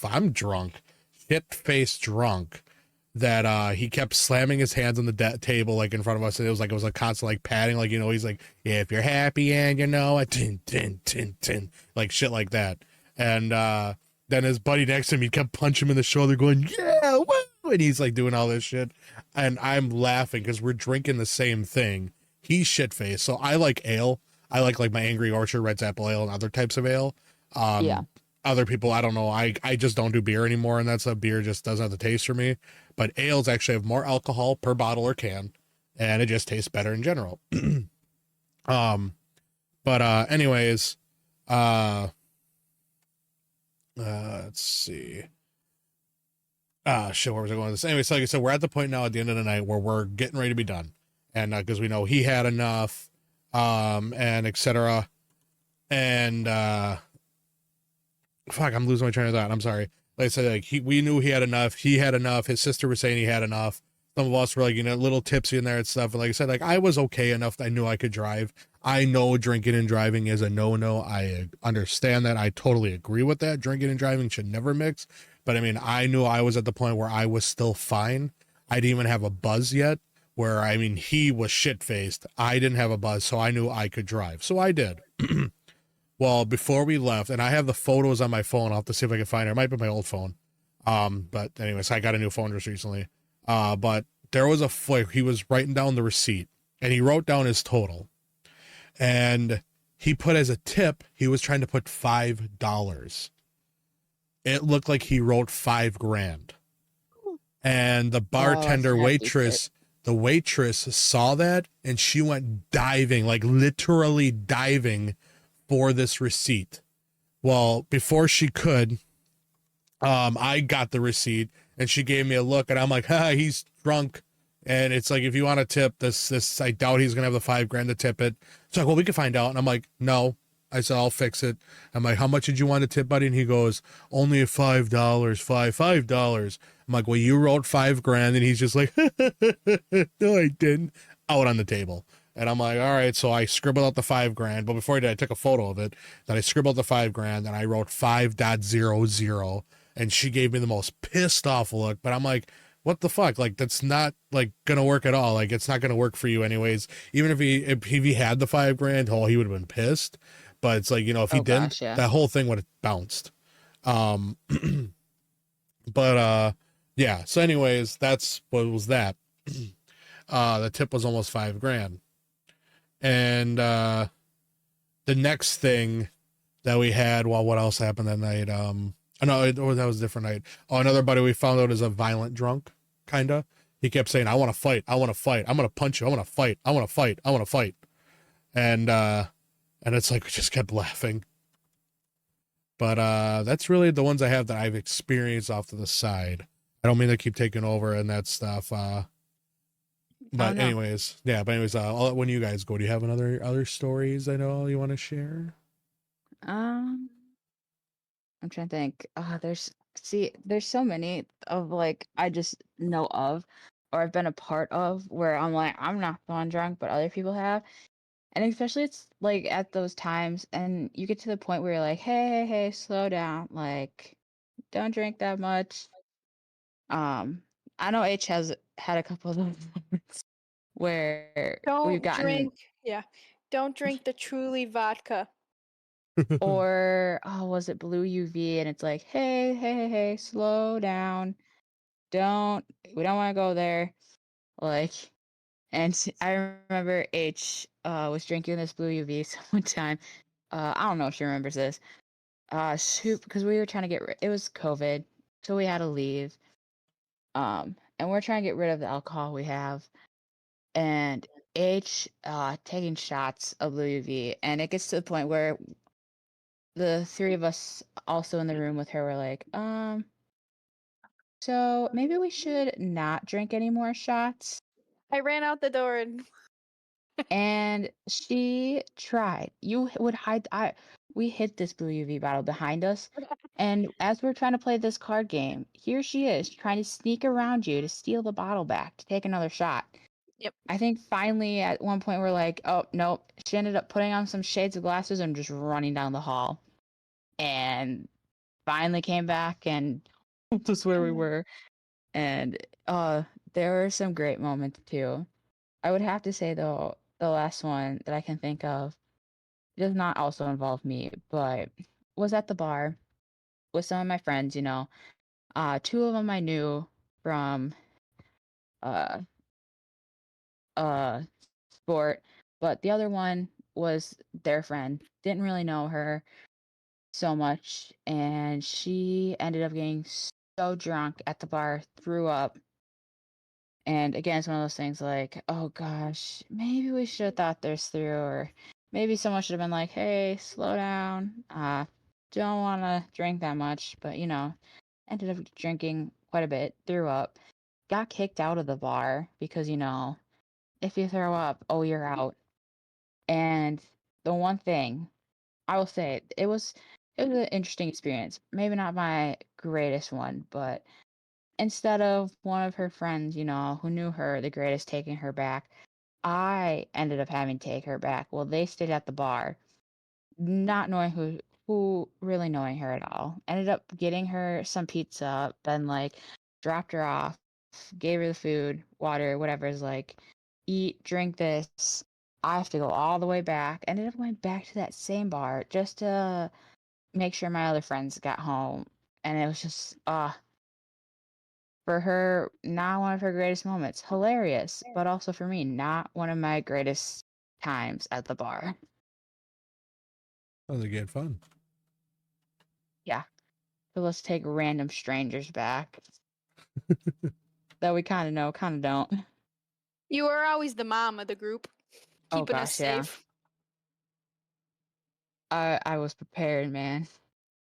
I'm drunk, shit faced drunk, that he kept slamming his hands on the table like in front of us, and it was a constant like patting, like he's like, yeah, if you're happy and tin tin tin tin, like shit like that. And then his buddy next to him, he kept punching him in the shoulder, going, yeah, woo! And he's like doing all this shit, and I'm laughing because we're drinking the same thing. He's shit faced, so I like ale. I like my Angry Orchard, Red's Apple Ale, and other types of ale.
Yeah.
Other people, I don't know. I just don't do beer anymore, and that's a beer just doesn't have the taste for me. But ales actually have more alcohol per bottle or can, and it just tastes better in general. Anyways, let's see. Shit, where was I going with this? Anyway, so like I said, we're at the point now at the end of the night where we're getting ready to be done, and because we know he had enough, and etc. And fuck, I'm losing my train of thought. I'm sorry. Like I said, like we knew he had enough. He had enough. His sister was saying he had enough. Some of us were like, a little tipsy in there and stuff. And like I said, like I was okay enough that I knew I could drive. I know drinking and driving is a no-no. I understand that. I totally agree with that. Drinking and driving should never mix. But I mean, I knew I was at the point where I was still fine. I didn't even have a buzz yet. Where, I mean, he was shit-faced. I didn't have a buzz, so I knew I could drive. So I did. Well, before we left, and I have the photos on my phone. I'll have to see if I can find it. It might be my old phone. But anyways, I got a new phone just recently. But there was he was writing down the receipt, and he wrote down his total. And he put as a tip, he was trying to put $5. It looked like he wrote $5,000. And the bartender the waitress saw that, and she went diving, like literally diving for this receipt. Well, before she could, I got the receipt, and she gave me a look, and I'm like, he's drunk. And it's like, if you want to tip this, I doubt he's going to have the $5,000 to tip it. It's like, well, we can find out. And I'm like, no. I said, I'll fix it. I'm like, how much did you want to tip, buddy? And he goes, only $5, $5. I'm like, well, you wrote $5,000. And he's just like, no, I didn't. Out on the table. And I'm like, all right. So I scribbled out the $5,000. But before I did, I took a photo of it. Then I scribbled the $5,000, and I wrote 5.00. And she gave me the most pissed off look. But I'm like, what the fuck? Like, that's not like gonna work at all. Like, it's not gonna work for you anyways. Even if he had the $5,000, he would have been pissed. But it's like, if he didn't,
gosh, yeah.
that whole thing would have bounced. Yeah. So anyways, that's what was that. The tip was almost $5,000. And the next thing that we had, well, what else happened that night? No, that was a different night. Oh, another buddy we found out is a violent drunk, kinda. He kept saying, I want to fight. I want to fight. I'm going to punch you. I want to fight. I want to fight. I want to fight. And it's like, we just kept laughing. But that's really the ones I have that I've experienced off to the side. I don't mean to keep taking over and that stuff. But
no.
anyways, yeah. But anyways, I'll let when you guys go. Do you have other stories I know you want to share?
I'm trying to think. There's so many of like I just know of or I've been a part of where I'm like, I'm not feeling drunk, but other people have. And especially it's like at those times and you get to the point where you're like, hey, slow down. Like, don't drink that much. I know H has had a couple of those moments where we've gotten
Don't drink the Truly vodka.
or was it Blue UV? And it's like, hey, slow down. We don't want to go there. Like, and I remember H was drinking this Blue UV one time. I don't know if she remembers this. Because we were trying to it was COVID, so we had to leave. And we're trying to get rid of the alcohol we have. And H taking shots of Blue UV, and it gets to the point where the three of us also in the room with her were like, so maybe we should not drink any more shots.
I ran out the door and
And she tried. You would hide. We hid this blue UV bottle behind us, and as we're trying to play this card game, here she is trying to sneak around you to steal the bottle back to take another shot.
Yep.
I think finally at one point we're like, oh nope. She ended up putting on some shades of glasses and just running down the hall, and finally came back and told us where we were. And there were some great moments too. I would have to say though, the last one that I can think of does not also involve me, but was at the bar with some of my friends, you know. Two of them I knew from uh uh sport, but the other one was their friend. Didn't really know her so much, and she ended up getting so drunk at the bar, threw up. And again, it's one of those things like, oh gosh, maybe we should have thought this through, or maybe someone should have been like, hey, slow down. Don't want to drink that much, but you know, ended up drinking quite a bit, threw up, got kicked out of the bar because, you know, if you throw up, oh, you're out. And the one thing I will say, it was an interesting experience. Maybe not my greatest one, but instead of one of her friends, you know, who knew her the greatest taking her back, I ended up having to take her back. Well, they stayed at the bar, not knowing who really knowing her at all. Ended up getting her some pizza, then like dropped her off, gave her the food, water, whatever is like, eat, drink this. I have to go all the way back. Ended up going back to that same bar just to make sure my other friends got home. And it was just for her, not one of her greatest moments. Hilarious, but also for me, not one of my greatest times at the bar.
Sounds like you had fun.
Yeah. So let's take random strangers back that we kind of know, kind of don't.
You were always the mom of the group,
Oh,
keeping us
gosh, yeah.
safe.
I was prepared, man.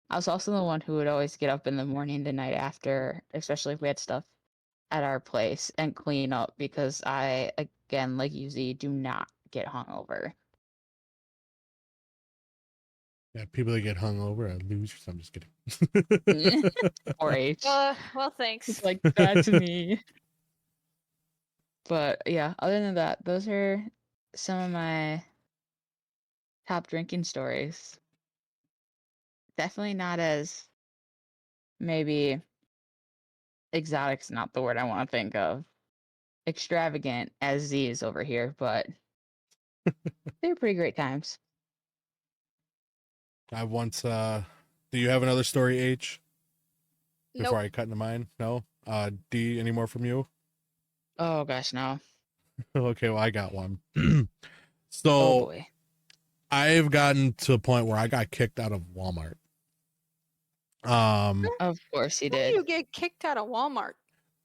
I was also the one who would always get up in the morning the night after, especially if we had stuff at our place, and clean up because I, again, like you, Z, do not get hungover.
Yeah, people that get hung over are losers. I'm just kidding.
Or H.
Well, thanks.
It's like that to me. But yeah, other than that, those are some of my top drinking stories. Definitely not as maybe exotic's not the word I want to think of. Extravagant as Z is over here, but they were pretty great times.
I once do you have another story, H? Before
Nope.
I cut into mine? No? D, any more from you?
Oh gosh, no.
Okay, well I got one.
Oh
So
boy.
I've gotten to a point where I got kicked out of Walmart.
Of course he
How do
did.
you get kicked out of Walmart?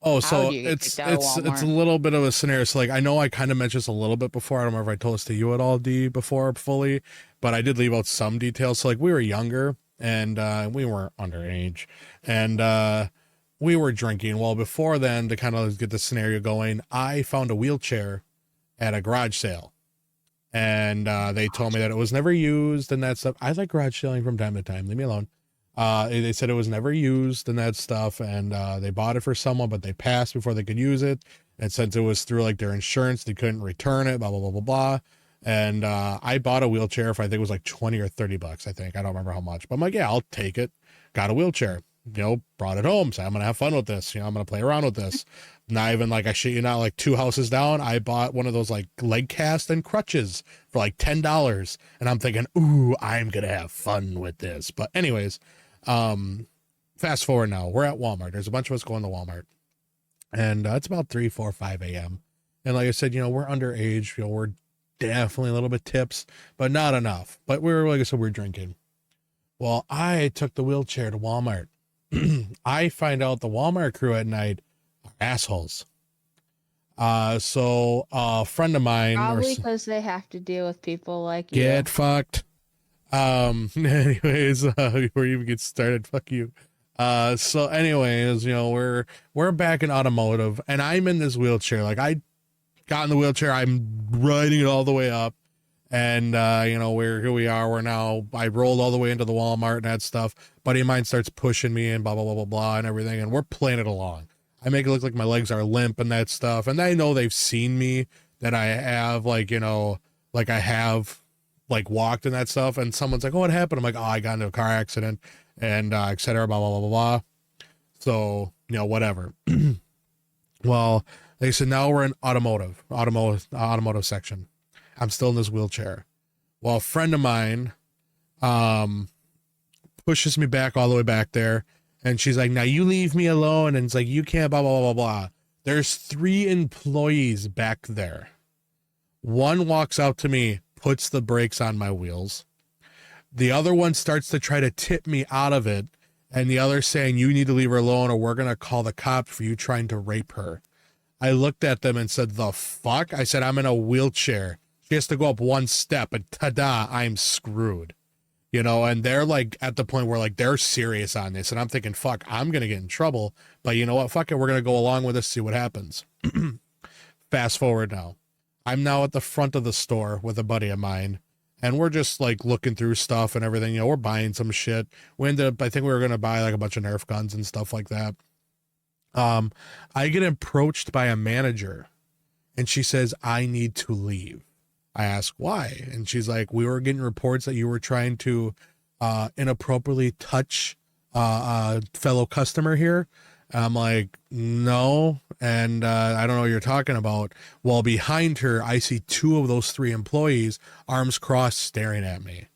Oh,
How
so
do you get
it's
kicked out of
it's a
Walmart?
little bit of a scenario. So like I know I kind of mentioned this a little bit before. I don't remember if I told this to you at all, D, before fully, but I did leave out some details. So like we were younger and we were underage and we were drinking. Well, before then, to kind of get the scenario going, I found a wheelchair at a garage sale. And they told me that it was never used and that stuff. I like garage selling from time to time. Leave me alone. They said it was never used and that stuff, and they bought it for someone, but they passed before they could use it. And since it was through like their insurance, they couldn't return it. Blah blah blah blah blah. And I bought a wheelchair for I think it was like $20 or $30. I think I don't remember how much, but I'm like, yeah, I'll take it. Got a wheelchair. You know, brought it home. So I'm gonna have fun with this. You know, I'm gonna play around with this. Not even like I shit you not, like 2 houses down, I bought one of those like leg cast and crutches for like $10, and I'm thinking, ooh, I'm gonna have fun with this. But anyways, fast forward now, we're at Walmart. There's a bunch of us going to Walmart, and it's about 3, 4, 5 a.m. And like I said, you know, we're underage. You know, we're definitely a little bit tips, but not enough. But we were, like I said, we're drinking. Well, I took the wheelchair to Walmart. I find out the Walmart crew at night are assholes. So a friend of mine,
Probably because they have to deal with people like you.
get fucked. Anyways, before you even get started, fuck you. So anyways, you know, we're back in automotive and I'm in this wheelchair. Like got in the wheelchair. I'm riding it all the way up. And, here we are. We're now, I rolled all the way into the Walmart and that stuff. Buddy of mine starts pushing me and blah, blah, blah, blah, blah, and everything. And we're playing it along. I make it look like my legs are limp and that stuff. And they know they've seen me, that I have, walked and that stuff. And someone's like, oh, what happened? I'm like, oh, I got into a car accident and, et cetera, blah, blah, blah, blah, blah. So, whatever. Well, they said, now we're in automotive section. I'm still in this wheelchair. Well, a friend of mine pushes me back all the way back there. And she's like, now you leave me alone. And it's like, you can't, blah, blah, blah, blah. There's 3 employees back there. One walks out to me, puts the brakes on my wheels. The other one starts to try to tip me out of it. And the other saying, you need to leave her alone or we're going to call the cops for you trying to rape her. I looked at them and said, the fuck? I said, I'm in a wheelchair. She has to go up 1 step and ta-da, I'm screwed. And they're like at the point where like they're serious on this. And I'm thinking, fuck, I'm going to get in trouble. But you know what? Fuck it. We're going to go along with this, see what happens. Fast forward now. I'm now at the front of the store with a buddy of mine. And we're just like looking through stuff and everything. We're buying some shit. We ended up, I think we were going to buy like a bunch of Nerf guns and stuff like that. I get approached by a manager and she says, I need to leave. I ask why. And she's like, we were getting reports that you were trying to inappropriately touch a fellow customer here. And I'm like, no. And I don't know what you're talking about. Well, behind her, I see 2 of those 3 employees, arms crossed, staring at me.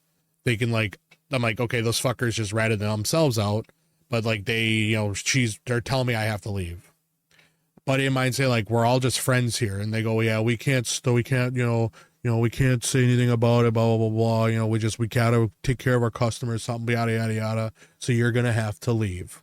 I'm like, okay, those fuckers just ratted themselves out. But like they're telling me I have to leave. Buddy of mine say like, we're all just friends here. And they go, yeah, we can't, we can't say anything about it, blah, blah, blah, blah. We gotta take care of our customers, something, yada, yada, yada. So you're going to have to leave.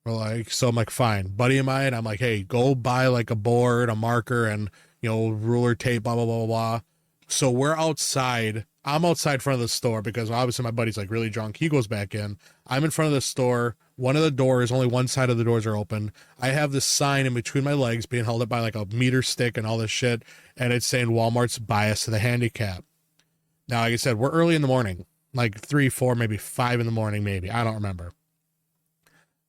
We're like, so I'm like, fine. Buddy of mine, I'm like, hey, go buy like a board, a marker, and, ruler, tape, blah, blah, blah, blah, blah. So we're outside. I'm outside front of the store because obviously my buddy's like really drunk. He goes back in. I'm in front of the store. One of the doors, only one side of the doors are open. I have this sign in between my legs being held up by like a meter stick and all this shit. And it's saying Walmart's bias to the handicap. Now, like I said, we're early in the morning, like 3, 4, maybe 5 in the morning, maybe. I don't remember.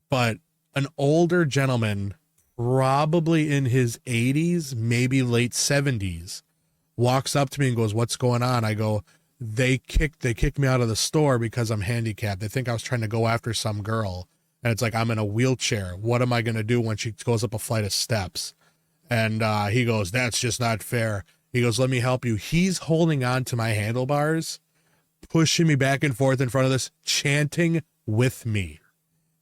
But an older gentleman, probably in his 80s, maybe late 70s, walks up to me and goes, what's going on? I go, they kicked me out of the store because I'm handicapped. They think I was trying to go after some girl. And it's like, I'm in a wheelchair. What am I going to do when she goes up a flight of steps? And he goes, that's just not fair. He goes, let me help you. He's holding on to my handlebars, pushing me back and forth in front of this, chanting with me,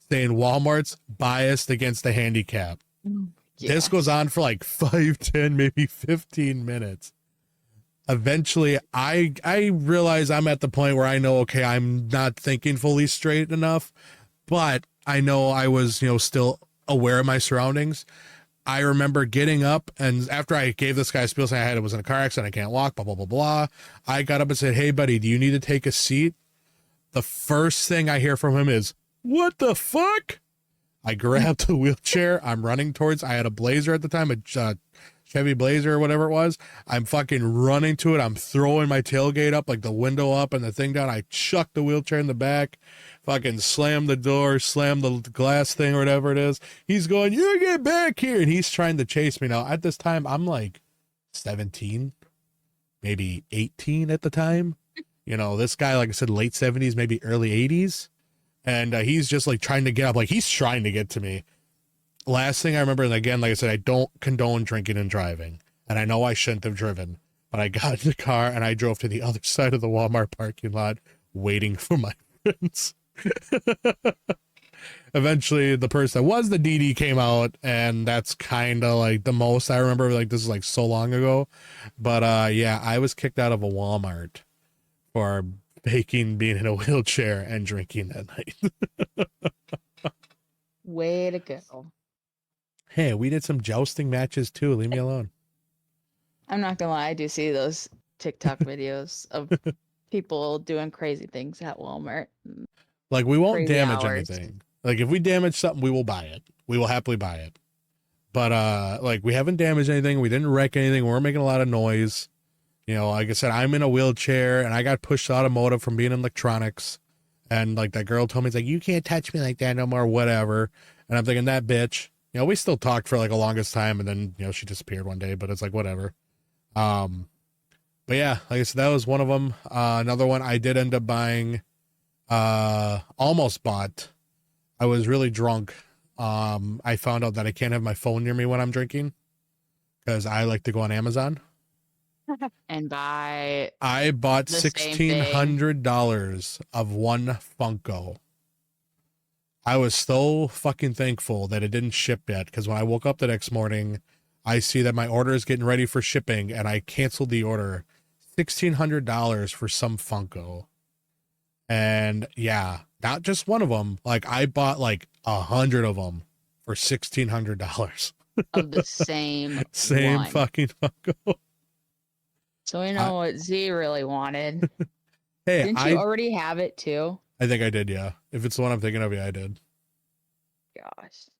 saying Walmart's biased against the handicap. Yeah. This goes on for like 5, 10, maybe 15 minutes. Eventually, I realize I'm at the point where I know, okay, I'm not thinking fully straight enough, but I know I was, still aware of my surroundings. I remember getting up, and after I gave this guy a spiel saying I was in a car accident, I can't walk, blah, blah, blah, blah. I got up and said, hey, buddy, do you need to take a seat? The first thing I hear from him is, what the fuck? I grabbed the wheelchair. I'm running towards, I had a Blazer at the time, a Chevy Blazer or whatever it was. I'm fucking running to it. I'm throwing my tailgate up, like the window up and the thing down. I chucked the wheelchair in the back, fucking slammed the door, slammed the glass thing or whatever it is. He's going, you get back here. And he's trying to chase me. Now, at this time, I'm like 17, maybe 18 at the time. This guy, like I said, late 70s, maybe early 80s. And he's just like trying to get up. Like he's trying to get to me. Last thing I remember, and again, like I said, I don't condone drinking and driving, and I know I shouldn't have driven, but I got in the car and I drove to the other side of the Walmart parking lot waiting for my friends. Eventually, the person that was the DD came out, and that's kind of like the most I remember. Like this is like so long ago, but yeah, I was kicked out of a Walmart for being in a wheelchair and drinking that night.
Way to go.
Hey, we did some jousting matches too. Leave me alone.
I'm not gonna lie, I do see those TikTok videos of people doing crazy things at Walmart.
Like we won't
Crazy
damage
hours.
anything. Like if we damage something, we will buy it. We will happily buy it. But like we haven't damaged anything. We didn't wreck anything. We weren't making a lot of noise. You know, like I said, I'm in a wheelchair and I got pushed automotive from being in electronics. And like that girl told me, it's like, you can't touch me like that no more, whatever. And I'm thinking, that bitch. You know, we still talked for like a longest time, and then, you know, she disappeared one day, but it's like, whatever. But yeah, like I said, that was one of them. Another one I did end up buying, almost bought. I was really drunk. I found out that I can't have my phone near me when I'm drinking because I like to go on Amazon.
And buy
I bought
the same thing.
$1,600 of one Funko. I was so fucking thankful that it didn't ship yet, because when I woke up the next morning, I see that my order is getting ready for shipping, and I canceled the order. $1,600 for some Funko. And yeah, not just one of them. Like I bought like 100 of them for $1,600.
of the same
Same
one.
fucking Funko.
So we know what Z really wanted.
Hey,
Didn't you already have it too?
I think I did, yeah. If it's the one I'm thinking of, yeah, I did.
Gosh.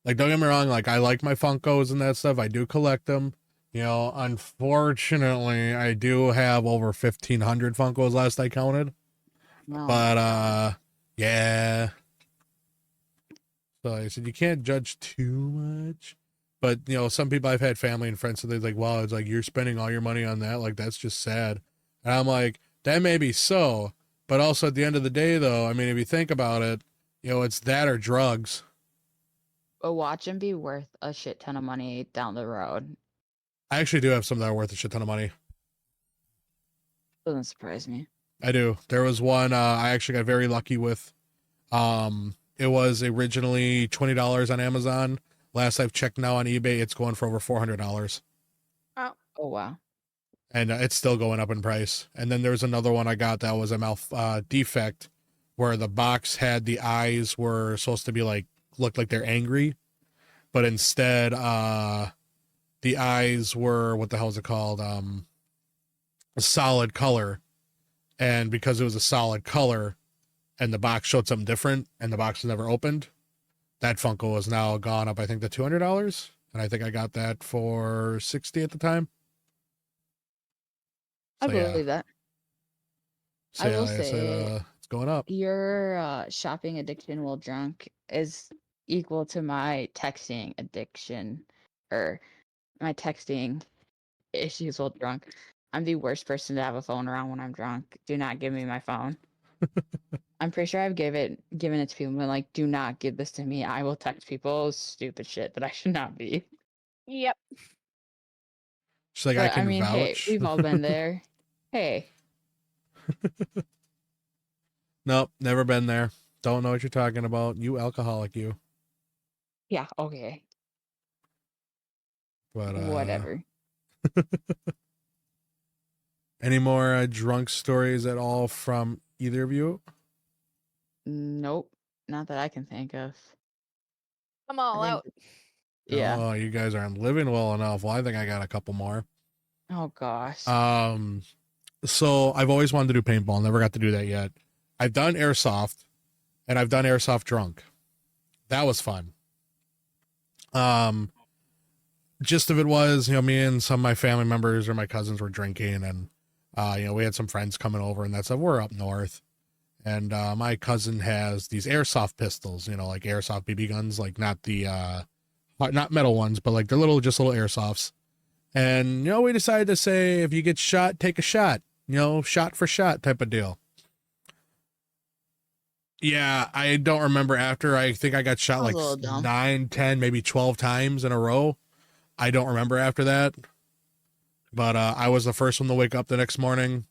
Like, don't get me wrong, like I like my Funkos and that stuff. I do collect them. You know, unfortunately, I do have over 1,500 Funkos last I counted.
No.
But yeah. So I said you can't judge too much. But you know, some people, I've had family and friends, so they're like, "Wow, it's like you're spending all your money on that. Like that's just sad." And I'm like, that may be so, but also at the end of the day, though, I mean, if you think about it, you know, it's that or drugs.
But watch them be worth a shit ton of money down the road.
I actually do have some that are worth a shit ton of money.
Doesn't surprise me.
I do. There was one I actually got very lucky with. It was originally $20 on Amazon. Last I've checked now on eBay, it's going for over $400.
Oh,
Oh wow.
And it's still going up in price. And then there's another one I got that was a defect, where the box had the eyes were supposed to be like, looked like they're angry, but instead the eyes were, what the hell is it called, a solid color. And because it was a solid color and the box showed something different and the box was never opened, that Funko is now gone up, I think, to $200. And I think I got that for $60 at the time.
I believe that.
So
I
yeah,
will
like I
say,
said, it's going up.
your shopping addiction while drunk is equal to my texting addiction, or my texting issues while drunk. I'm the worst person to have a phone around when I'm drunk. Do not give me my phone. I'm pretty sure I've given it to people, but like, do not give this to me. I will text people stupid shit that I should not be.
yep.
She's like,
But
I can
mean,
vouch.
hey, we've all been there. Hey.
Nope, never been there. Don't know what you're talking about. You alcoholic, you.
Yeah, okay.
But
whatever.
Any more drunk stories at all from either of you?
Nope. Not that I can think of.
I'm all out.
Yeah.
Oh, you guys aren't living well enough. Well, I think I got a couple more.
Oh gosh.
So I've always wanted to do paintball. Never got to do that yet. I've done airsoft, and I've done airsoft drunk. That was fun. Gist of it was, you know, me and some of my family members or my cousins were drinking, and you know, we had some friends coming over and that stuff. We're up north, and my cousin has these airsoft pistols, you know, like airsoft BB guns, like not the not metal ones, but like they're just little airsofts. And you know, we decided to say, if you get shot, take a shot. You know, shot for shot type of deal. Yeah, I don't remember after. I think I got shot like 9, 10, maybe 12 times in a row. I don't remember after that. But I was the first one to wake up the next morning.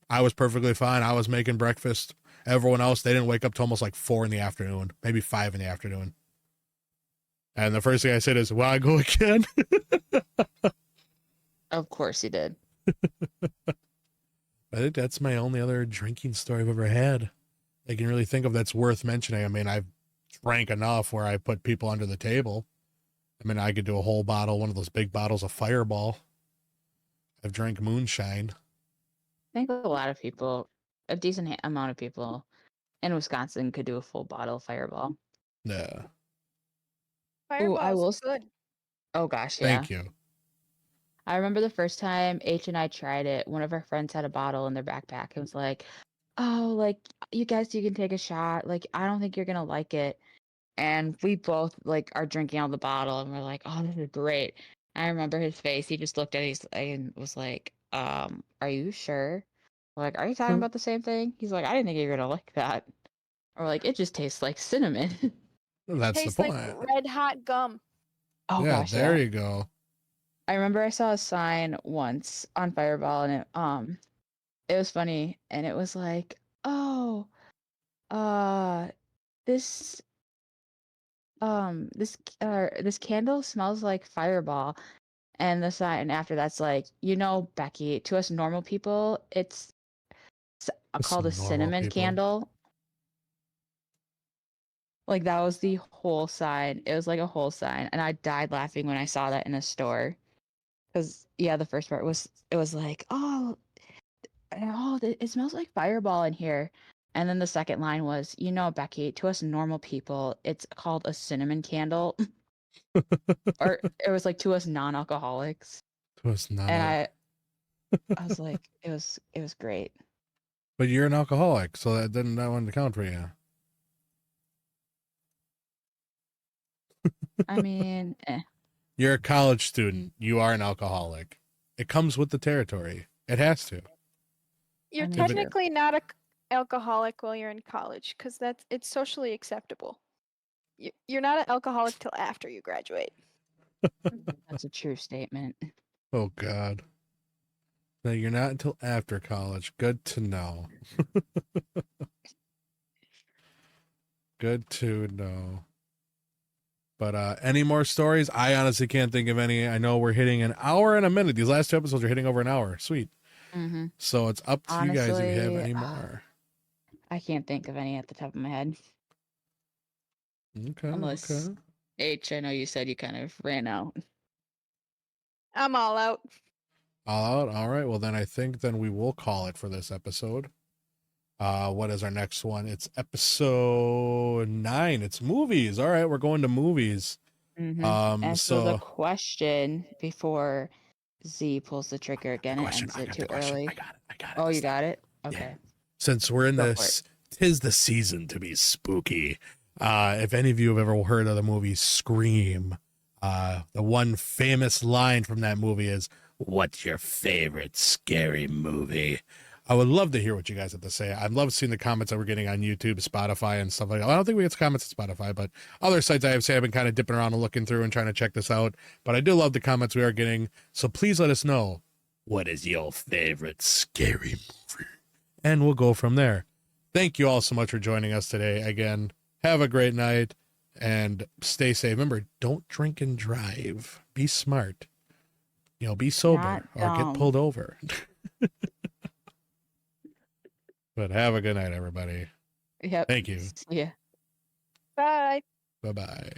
I was perfectly fine. I was making breakfast. Everyone else, they didn't wake up till almost like 4 in the afternoon, maybe 5 in the afternoon. And the first thing I said is, "Will I go again?"
Of course he did.
I think that's my only other drinking story I've ever had I can really think of that's worth mentioning. I mean, I've drank enough where I put people under the table. I mean, I could do a whole bottle, one of those big bottles of Fireball. I've drank moonshine.
I think a lot of people, a decent amount of people in Wisconsin could do a full bottle of Fireball.
Yeah.
Fireball's
I will
good.
Oh gosh, yeah.
Thank you.
I remember the first time H and I tried it. One of our friends had a bottle in their backpack and was like, "Oh, like you guys, you can take a shot. Like I don't think you're gonna like it." And we both like are drinking out of the bottle, and we're like, "Oh, this is great." I remember his face. He just looked at us and was like, are you sure?" We're like, "Are you talking about the same thing?" He's like, "I didn't think you were gonna like that." Or like, "It just tastes like cinnamon."
That's the
Tastes like
point.
red hot gum.
Oh
Yeah,
gosh,
there
yeah.
you go.
I remember I saw a sign once on Fireball, and it was funny, and it was like, "Oh, uh, this this candle smells like Fireball." And the sign after that's like, Becky, to us normal people, it's called a
Some normal
cinnamon
people.
candle. Like that was the whole sign. It was like a whole sign, and I died laughing when I saw that in a store. Because yeah, the first part was it was like, it smells like Fireball in here. And then the second line was, Becky, to us normal people, it's called a cinnamon candle. Or it was like to us non-alcoholics.
It was not
And
a,
I was like, it was great.
but you're an alcoholic, so that wouldn't count for you.
I mean,
You're a college student. You are an alcoholic. It comes with the territory. It has to.
You're
mean,
technically not a alcoholic while you're in college because it's socially acceptable. You're not an alcoholic till after you graduate.
that's a true statement.
Oh God. No, you're not until after college. Good to know. Good to know. But any more stories? I honestly can't think of any. I know we're hitting an hour and a minute. These last two episodes are hitting over an hour. Sweet.
Mm-hmm.
So it's up to you guys if you have
Honestly,
any more.
I can't think of any at the top of my head.
Okay.
Unless
Okay.
H, I know you said you kind of ran out.
I'm all out.
All out. All right. Well, then I think then we will call it for this episode. What is our next one? It's episode 9. It's movies. All right, we're going to movies.
Mm-hmm. And so the question before Z pulls the trigger again and ends it too early.
I got it.
Oh, you got it? Okay.
Yeah. Since we're in
Go for
this, 'tis the season to be spooky. If any of you have ever heard of the movie Scream, the one famous line from that movie is, "What's your favorite scary movie?" I would love to hear what you guys have to say. I'd love seeing the comments that we're getting on YouTube, Spotify, and stuff like that. I don't think we get comments on Spotify, but other sites I've been kind of dipping around and looking through and trying to check this out. But I do love the comments we are getting. So please let us know, what is your favorite scary movie? And we'll go from there. Thank you all so much for joining us today. Again, have a great night and stay safe. Remember, don't drink and drive. Be smart. Be sober or get pulled over. But have a good night, everybody.
Yep.
Thank you.
Yeah.
Bye.
Bye-bye.